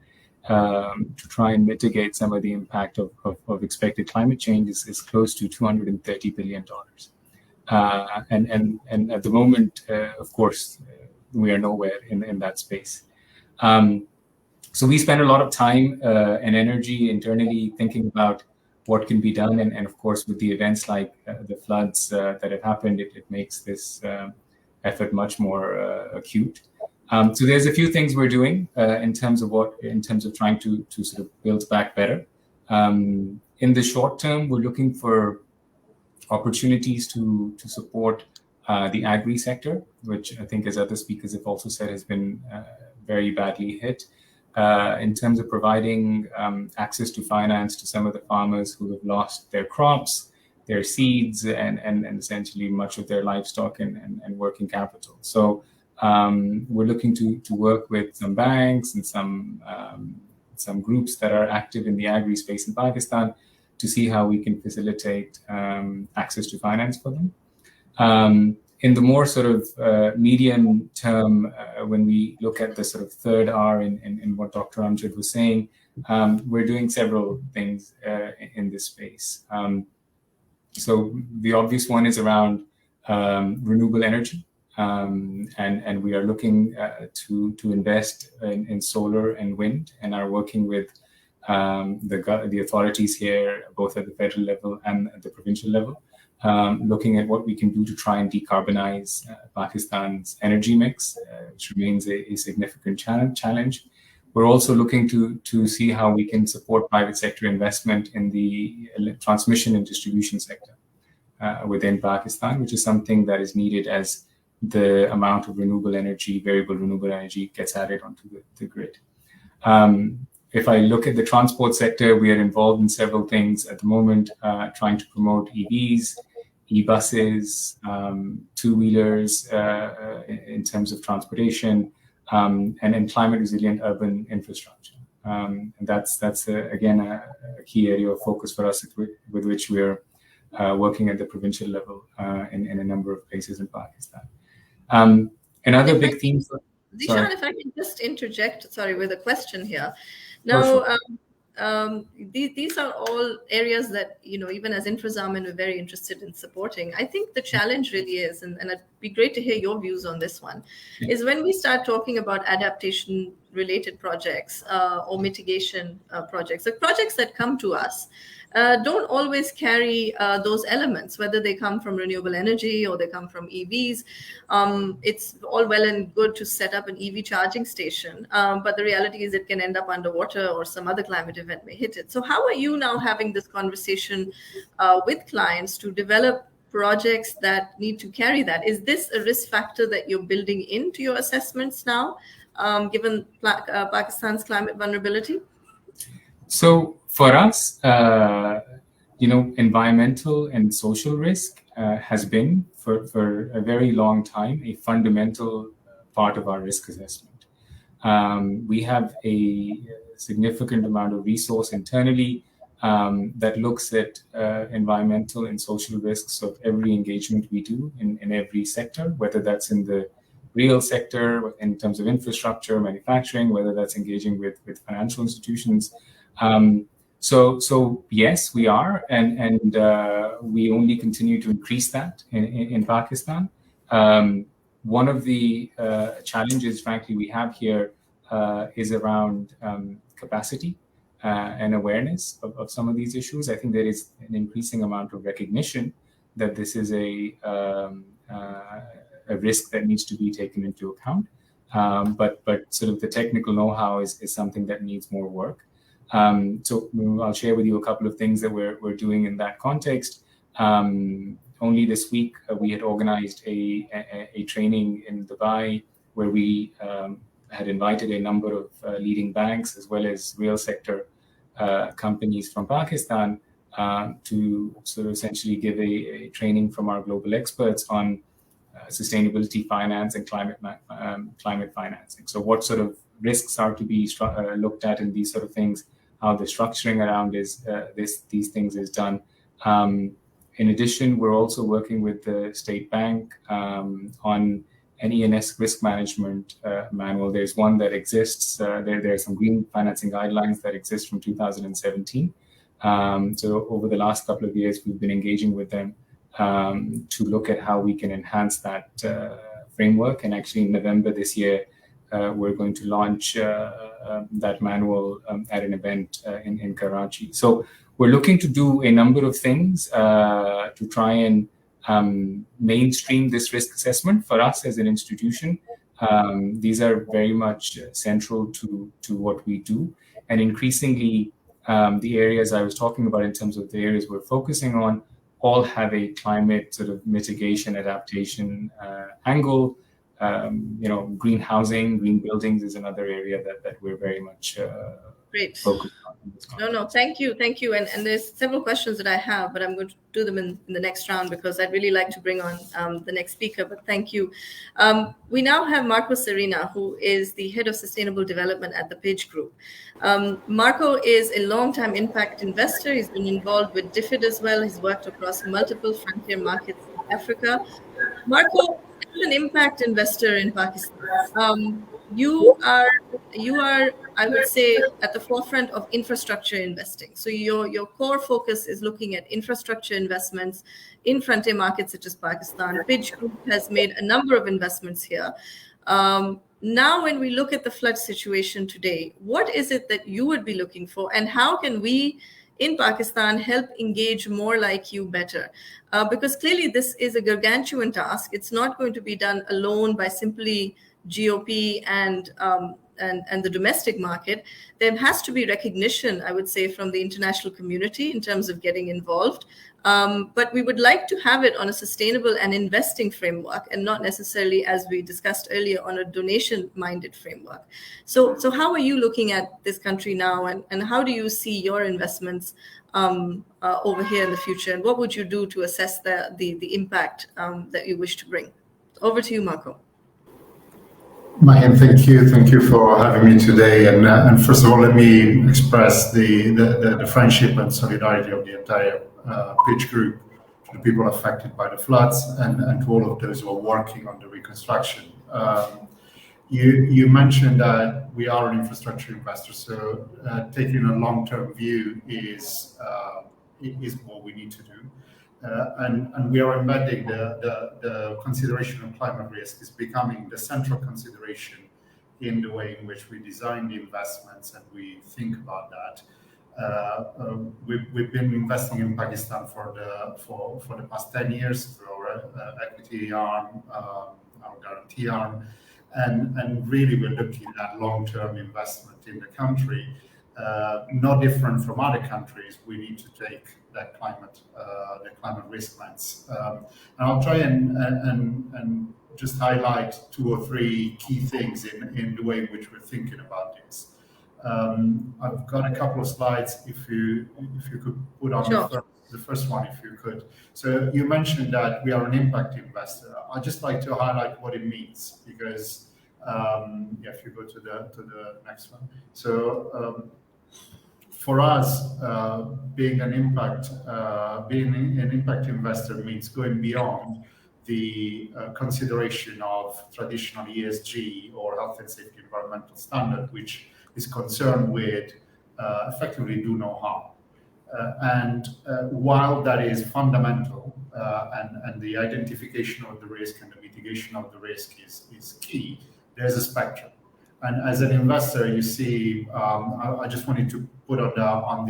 to try and mitigate some of the impact of expected climate change is close to $230 billion. And at the moment, of course, we are nowhere in that space. So we spend a lot of time and energy internally thinking about what can be done. And of course, with the events like the floods that have happened, it makes this effort much more acute. So there's a few things we're doing in terms of trying to sort of build back better. In the short term, we're looking for opportunities to support the agri sector, which I think, as other speakers have also said, has been very badly hit. In terms of providing access to finance to some of the farmers who have lost their crops, their seeds, and essentially much of their livestock and working capital. So we're looking to work with some banks and some groups that are active in the agri space in Pakistan to see how we can facilitate access to finance for them. In the more sort of medium term, when we look at the sort of third R in what Dr. Amjad was saying, we're doing several things in this space. So the obvious one is around renewable energy, and we are looking to invest in solar and wind, and are working with the authorities here, both at the federal level and at the provincial level, looking at what we can do to try and decarbonize Pakistan's energy mix, which remains a significant challenge. We're also looking to see how we can support private sector investment in the transmission and distribution sector within Pakistan, which is something that is needed as the amount of variable renewable energy gets added onto the grid. If I look at the transport sector, we are involved in several things at the moment, trying to promote EVs, e-buses, two-wheelers in terms of transportation, and then climate resilient urban infrastructure. And that's again a key area of focus for us with which we're working at the provincial level in a number of places in Pakistan. Another big theme. Zishan, if I can just interject, with a question here. Now, sure. These are all areas that, even as InfraZamin, we're very interested in supporting. I think the challenge really is, and it'd be great to hear your views on this one, is when we start talking about adaptation-related projects or mitigation projects, the projects that come to us don't always carry those elements, whether they come from renewable energy or they come from EVs. It's all well and good to set up an EV charging station, but the reality is it can end up underwater or some other climate event may hit it. So how are you now having this conversation with clients to develop projects that need to carry that? Is this a risk factor that you're building into your assessments now, given Pakistan's climate vulnerability? So for us, environmental and social risk has been for a very long time a fundamental part of our risk assessment. We have a significant amount of resource internally that looks at environmental and social risks of every engagement we do in every sector, whether that's in the real sector in terms of infrastructure, manufacturing, whether that's engaging with financial institutions. So yes, we are, and we only continue to increase that in Pakistan. One of the challenges, frankly, we have here is around capacity and awareness of some of these issues. I think there is an increasing amount of recognition that this is a risk that needs to be taken into account. But sort of the technical know-how is something that needs more work. So I'll share with you a couple of things that we're doing in that context. Only this week, we had organized a training in Dubai where we had invited a number of leading banks as well as real sector companies from Pakistan to sort of essentially give a training from our global experts on sustainability finance and climate financing. So what sort of risks are to be looked at in these sort of things, how the structuring around these things is done. In addition, we're also working with the State Bank on an ENS risk management manual. There's one that exists. There are some green financing guidelines that exist from 2017. So over the last couple of years, we've been engaging with them to look at how we can enhance that framework. And actually in November this year, we're going to launch that manual at an event in Karachi. So we're looking to do a number of things to try and mainstream this risk assessment for us as an institution. These are very much central to what we do. And increasingly, the areas I was talking about in terms of the areas we're focusing on all have a climate sort of mitigation, adaptation angle. Green housing, green buildings is another area that we're very much focused on. No, thank you. And there's several questions that I have, but I'm going to do them in the next round because I'd really like to bring on the next speaker, but thank you. We now have Marco Serena, who is the Head of Sustainable Development at the PIDG Group. Marco is a long-time impact investor. He's been involved with DFID as well. He's worked across multiple frontier markets in Africa. Marco, as an impact investor in Pakistan, you are, I would say, at the forefront of infrastructure investing. So your core focus is looking at infrastructure investments in frontier markets such as Pakistan. PIDG Group has made a number of investments here. Now, when we look at the flood situation today, what is it that you would be looking for, and how can we in Pakistan help engage more like you better? Because clearly this is a gargantuan task. It's not going to be done alone by simply GOP and the domestic market. There has to be recognition, I would say, from the international community in terms of getting involved. But we would like to have it on a sustainable and investing framework and not necessarily, as we discussed earlier, on a donation-minded framework. So how are you looking at this country now, and how do you see your investments over here in the future? And what would you do to assess the impact that you wish to bring? Over to you, Marco. Mahin, thank you. Thank you for having me today. And first of all, let me express the friendship and solidarity of the entire PIDG group to the people affected by the floods and to all of those who are working on the reconstruction. You mentioned that we are an infrastructure investor, so taking a long-term view is what we need to do. And we are embedding the consideration of climate risk is becoming the central consideration in the way in which we design the investments and we think about that. We've been investing in Pakistan for the past 10 years through our equity arm, our guarantee arm, and really we're looking at long-term investment in the country. Not different from other countries, we need to take that climate risk lens. And I'll try and just highlight 2 or 3 key things in the way in which we're thinking about this. I've got a couple of slides. If you could put on the first one, if you could. So you mentioned that we are an impact investor. I'd just like to highlight what it means because if you go to the next one. So for us, being an impact investor means going beyond the consideration of traditional ESG or health and safety environmental standard, which is concerned with effectively do no harm. And while that is fundamental and the identification of the risk and the mitigation of the risk is key, there's a spectrum. And as an investor, you see, I just wanted to put on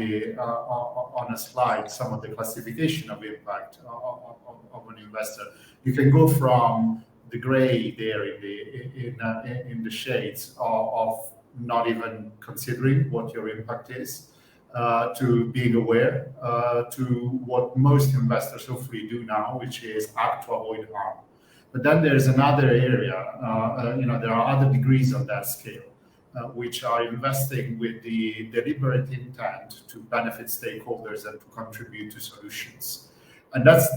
a slide some of the classification of impact of an investor. You can go from the gray there in the shades of not even considering what your impact is, to being aware, to what most investors hopefully do now, which is act to avoid harm. But then there's another area, there are other degrees on that scale, which are investing with the deliberate intent to benefit stakeholders and to contribute to solutions. And that's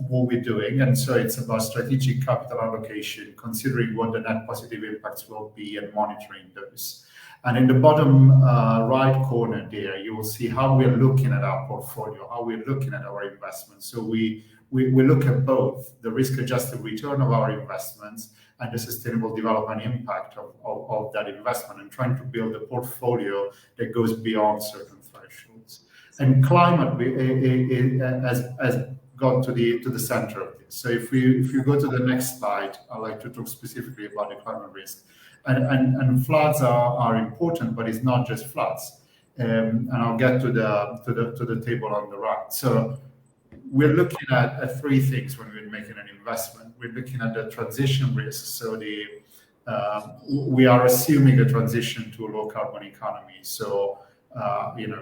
what we're doing. And so it's about strategic capital allocation, considering what the net positive impacts will be and monitoring those. And in the bottom right corner there, you will see how we're looking at our portfolio, how we're looking at our investments. So we look at both the risk-adjusted return of our investments and the sustainable development impact of that investment, and trying to build a portfolio that goes beyond certain thresholds. And climate has gone to the center of this. So if you go to the next slide, I'd like to talk specifically about the climate risk. And floods are important, but it's not just floods. And I'll get to the table on the right. So we're looking at 3 things when we're making an investment. We're looking at the transition risk. So we are assuming a transition to a low carbon economy. So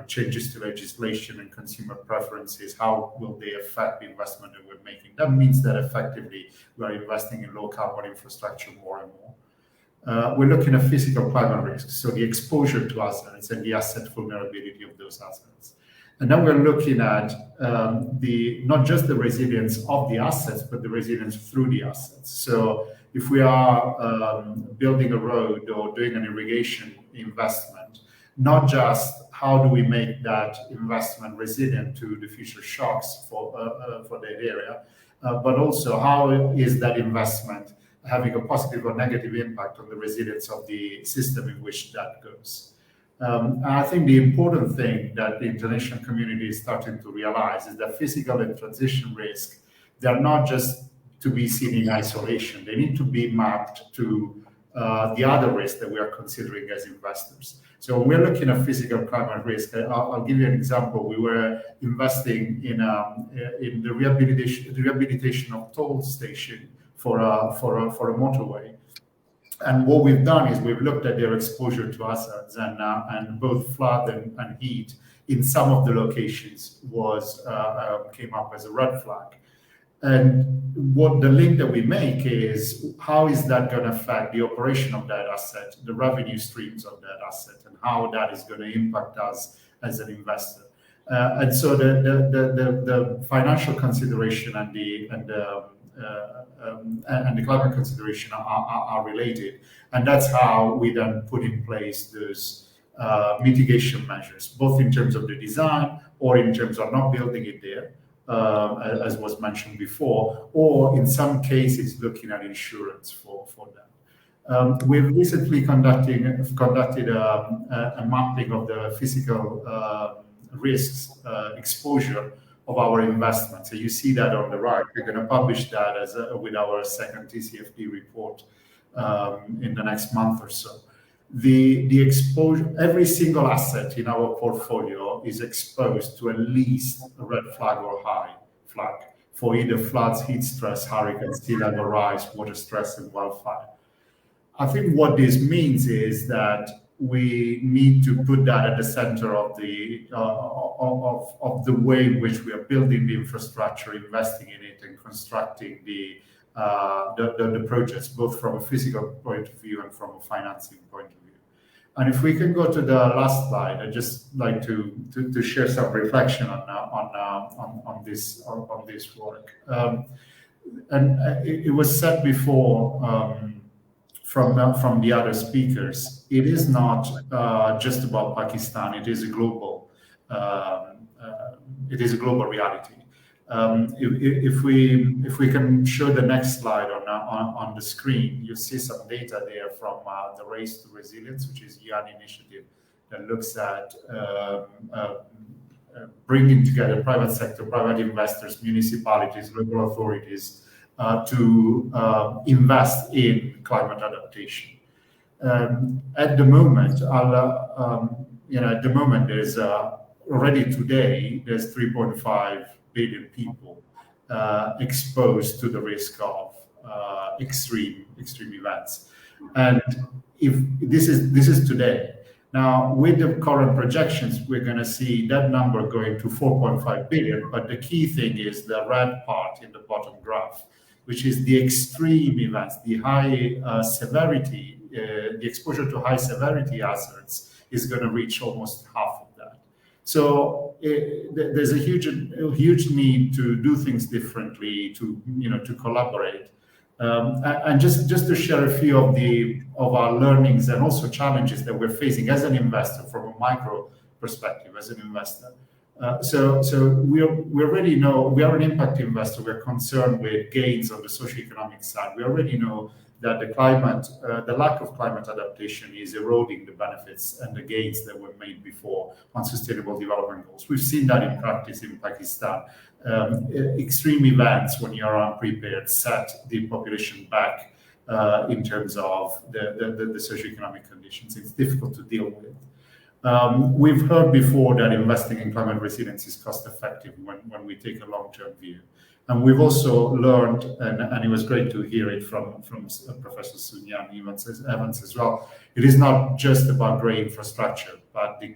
changes to legislation and consumer preferences, how will they affect the investment that we're making? That means that effectively we are investing in low carbon infrastructure more and more. We're looking at physical climate risks, so the exposure to assets and the asset vulnerability of those assets. And then we're looking at not just the resilience of the assets, but the resilience through the assets. So if we are building a road or doing an irrigation investment, not just how do we make that investment resilient to the future shocks for that area, but also how is that investment having a positive or negative impact on the resilience of the system in which that goes. I think the important thing that the international community is starting to realize is that physical and transition risk, they're not just to be seen in isolation. They need to be mapped to the other risks that we are considering as investors. So when we're looking at physical climate risk, I'll give you an example. We were investing in the rehabilitation of toll station for a motorway. And what we've done is we've looked at their exposure to hazards, and both flood and heat in some of the locations came up as a red flag. And what the link that we make is how is that going to affect the operation of that asset, the revenue streams of that asset, and how that is going to impact us as an investor. And so the financial consideration and and the climate consideration are related. And that's how we then put in place those mitigation measures, both in terms of the design or in terms of not building it there, as was mentioned before, or in some cases looking at insurance for that. We've recently conducted a mapping of the physical risks exposure of our investments. So you see that on the right. We're going to publish that with our second TCFD report in the next month or so. The exposure, every single asset in our portfolio is exposed to at least a red flag or high flag for either floods, heat stress, hurricanes, sea level rise, water stress, and wildfire. I think what this means is that we need to put that at the center of the way in which we are building the infrastructure, investing in it, and constructing the projects, both from a physical point of view and from a financing point of view. And if we can go to the last slide, I'd just like to share some reflection on this work. And it was said before from the other speakers, it is not just about Pakistan. It is a global reality. If we can show the next slide on the screen, you see some data there from the Race to Resilience, which is a UN initiative that looks at bringing together private sector, private investors, municipalities, local authorities to invest in climate adaptation. At the moment, there's already today there's 3.5 billion people exposed to the risk of extreme events, and if this is today. Now, with the current projections, we're going to see that number going to 4.5 billion. But the key thing is the red part in the bottom graph, which is the extreme events, the high severity, the exposure to high severity hazards is going to reach almost half of that. So there's a huge need to do things differently, to collaborate, and just to share a few of our learnings and also challenges that we're facing as an investor from a micro perspective as an investor. So we already know we are an impact investor. We're concerned with gains on the socioeconomic side. We already know that the lack of climate adaptation is eroding the benefits and the gains that were made before on sustainable development goals. We've seen that in practice in Pakistan. Extreme events, when you're unprepared, set the population back in terms of the socioeconomic conditions. It's difficult to deal with. We've heard before that investing in climate resilience is cost effective when we take a long-term view. And we've also learned, and it was great to hear it from Professor Sunyan Evans as well, it is not just about great infrastructure, but the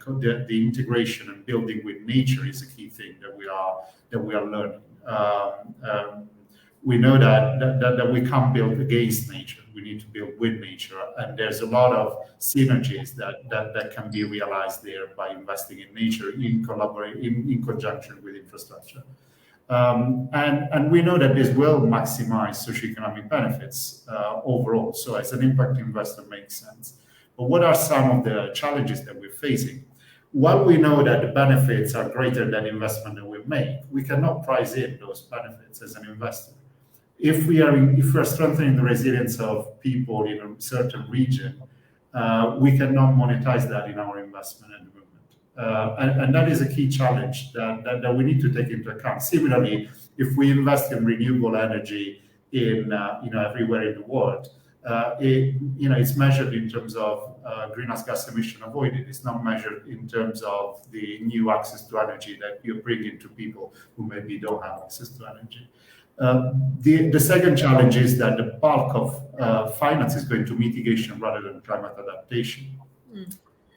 integration and building with nature is a key thing that we are learning. We know that we can't build against nature. We need to build with nature, and there's a lot of synergies that can be realized there by investing in nature in conjunction with infrastructure. And we know that this will maximize socioeconomic benefits overall. So as an impact investor, makes sense. But what are some of the challenges that we're facing? While we know that the benefits are greater than investment that we make, we cannot price in those benefits as an investor. If we are strengthening the resilience of people in a certain region, we cannot monetize that in our investment at the moment. And that is a key challenge that we need to take into account. Similarly, if we invest in renewable energy in everywhere in the world, it's measured in terms of greenhouse gas emission avoided. It's not measured in terms of the new access to energy that you bring into people who maybe don't have access to energy. The second challenge is that the bulk of finance is going to mitigation rather than climate adaptation.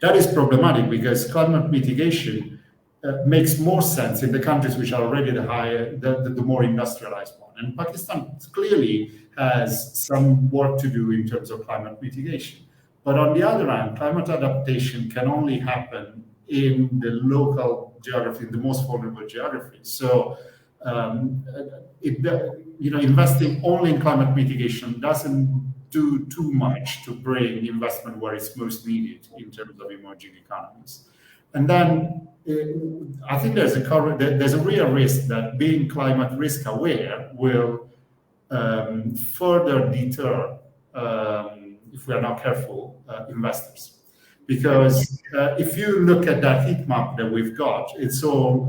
That is problematic because climate mitigation makes more sense in the countries which are already the more industrialized one. And Pakistan clearly has some work to do in terms of climate mitigation. But on the other hand, climate adaptation can only happen in the local geography, in the most vulnerable geographies. So investing only in climate mitigation doesn't do too much to bring investment where it's most needed in terms of emerging economies. And then I think there's a real risk that being climate risk aware will further deter, if we are not careful, investors. Because if you look at that heat map that we've got, it's all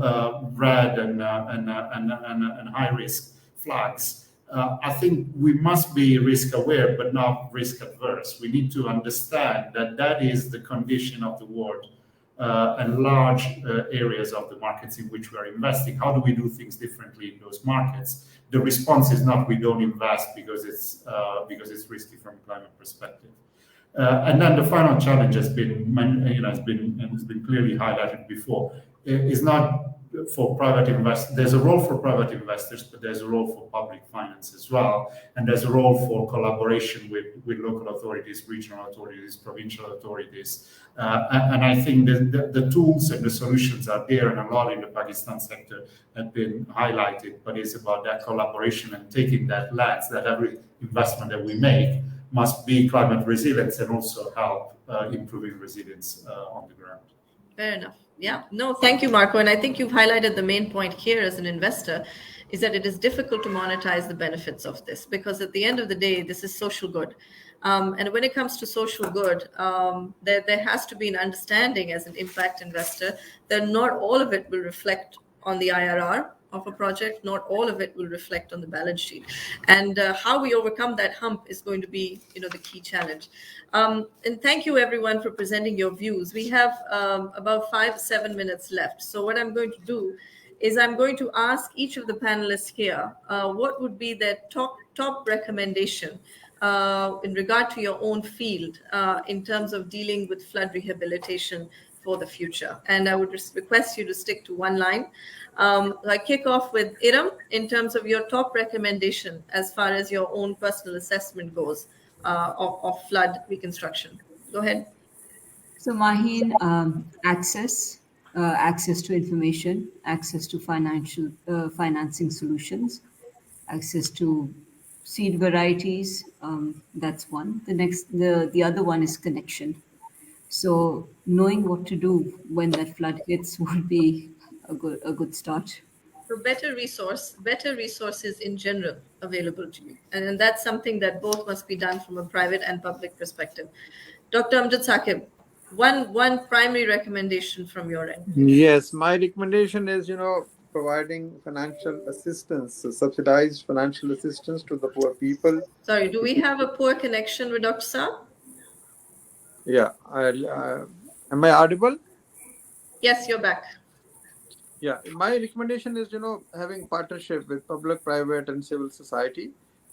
red and high risk flags. I think we must be risk aware, but not risk adverse. We need to understand that that is the condition of the world and large areas of the markets in which we are investing. How do we do things differently in those markets? The response is not we don't invest because it's risky from a climate perspective. And then the final challenge has been clearly highlighted before. Is not for private investors. There's a role for private investors, but there's a role for public finance as well, and there's a role for collaboration with local authorities, regional authorities, provincial authorities. And I think the tools and the solutions are there, and a lot in the Pakistan sector have been highlighted. But it's about that collaboration and taking that lens that every investment that we make must be climate resilience and also help improving resilience on the ground. Fair enough. Yeah. No, thank you, Marco. And I think you've highlighted the main point here as an investor is that it is difficult to monetize the benefits of this because at the end of the day, this is social good. And when it comes to social good, there has to be an understanding as an impact investor that not all of it will reflect on the IRR of a project, not all of it will reflect on the balance sheet. And how we overcome that hump is going to be, the key challenge. And thank you everyone for presenting your views. We have about 5-7 minutes left. So what I'm going to do is I'm going to ask each of the panelists here, what would be their top recommendation in regard to your own field in terms of dealing with flood rehabilitation for the future. And I would request you to stick to one line. I kick off with Iram in terms of your top recommendation as far as your own personal assessment goes of flood reconstruction. Go ahead. So Maheen, access to information, access to financing solutions, access to seed varieties. That's one. The other one is connection. So knowing what to do when that flood hits would be a good start. So better resources in general available to you. And that's something that both must be done from a private and public perspective. Dr. Amjad Saqib, one primary recommendation from your end. Yes, my recommendation is, providing financial assistance, subsidized financial assistance to the poor people. Sorry, do we have a poor connection with Dr. Saab? Yeah. Am I audible? Yes, you're back. Yeah. My recommendation is, having partnership with public, private, and civil society,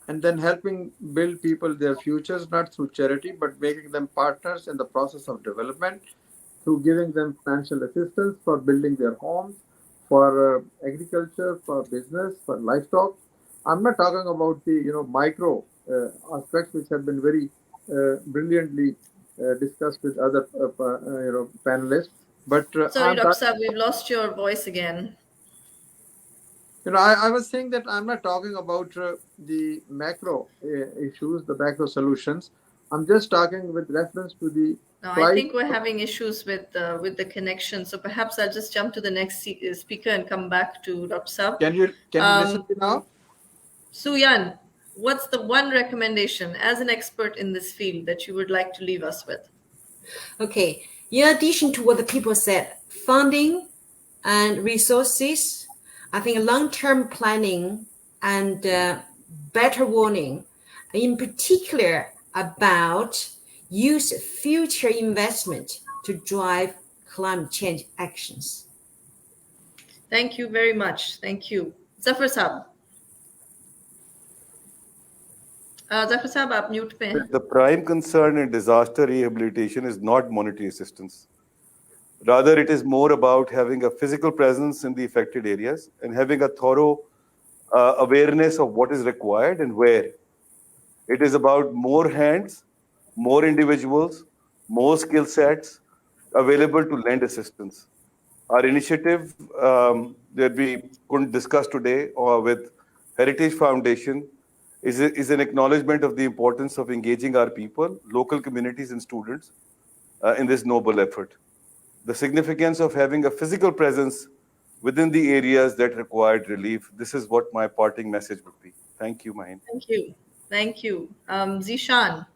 and then helping build people their futures, not through charity, but making them partners in the process of development, through giving them financial assistance for building their homes, for agriculture, for business, for livestock. I'm not talking about the, micro aspects, which have been very brilliantly discussed with other panelists. But sorry, Dr. Saab, we've lost your voice again. I was saying that I'm not talking about the macro issues, the macro solutions. I'm just talking with reference to the. No, I think we're having issues with the connection. So perhaps I'll just jump to the next speaker and come back to Dr. Saab. Can you listen to now? Suyan, what's the one recommendation as an expert in this field that you would like to leave us with? Okay. In addition to what the people said, funding and resources, I think long-term planning and better warning, in particular about use future investment to drive climate change actions. Thank you very much. Thank you. Zafar Saab. Zafar Saab, aap mute pe hain. The prime concern in disaster rehabilitation is not monetary assistance. Rather, it is more about having a physical presence in the affected areas and having a thorough awareness of what is required and where. It is about more hands, more individuals, more skill sets available to lend assistance. Our initiative that we couldn't discuss today with Heritage Foundation is an acknowledgement of the importance of engaging our people, local communities and students in this noble effort. The significance of having a physical presence within the areas that required relief. This is what my parting message would be. Thank you, Mahin. Thank you. Thank you. Zishan.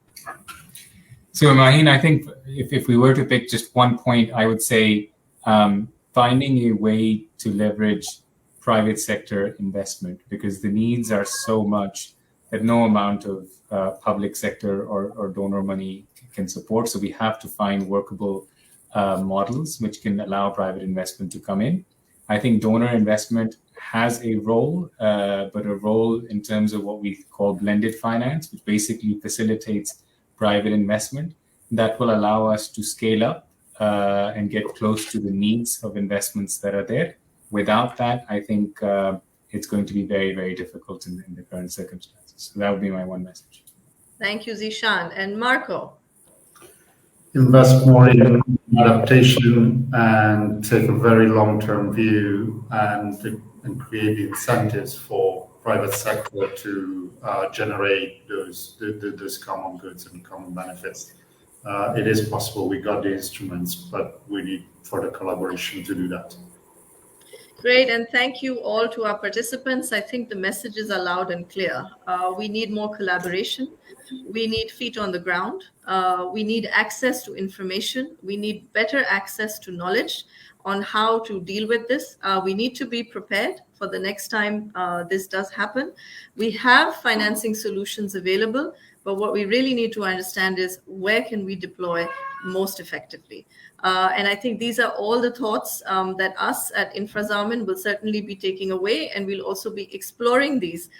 So, Mahin, I think if we were to pick just one point, I would say finding a way to leverage private sector investment, because the needs are so much that no amount of public sector or donor money can support. So we have to find workable models which can allow private investment to come in. I think donor investment has a role, but a role in terms of what we call blended finance, which basically facilitates private investment that will allow us to scale up and get close to the needs of investments that are there. Without that, I think it's going to be very, very difficult in the current circumstances. So that would be my one message. Thank you, Zishan. And Marco. Invest more in adaptation and take a very long-term view and create the incentives for private sector to generate those common goods and common benefits. It is possible. We got the instruments, but we need further collaboration to do that. Great, and thank you all to our participants. I think the messages are loud and clear. We need more collaboration. We need feet on the ground. We need access to information. We need better access to knowledge on how to deal with this. We need to be prepared for the next time this does happen. We have financing solutions available, but what we really need to understand is where can we deploy most effectively. And I think these are all the thoughts that us at InfraZamin will certainly be taking away, and we'll also be exploring these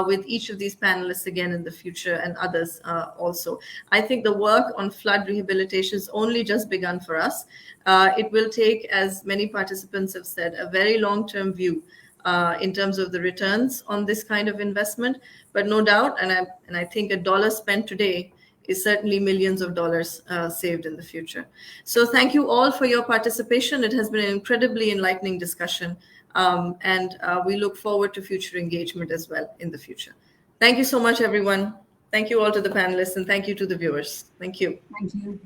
with each of these panelists again in the future and others also. I think the work on flood rehabilitation has only just begun for us. It will take, as many participants have said, a very long-term view in terms of the returns on this kind of investment. But no doubt, and I think $1 spent today is certainly millions of dollars saved in the future. So thank you all for your participation. It has been an incredibly enlightening discussion. And we look forward to future engagement as well in the future. Thank you so much, everyone. Thank you all to the panelists, and thank you to the viewers. Thank you. Thank you.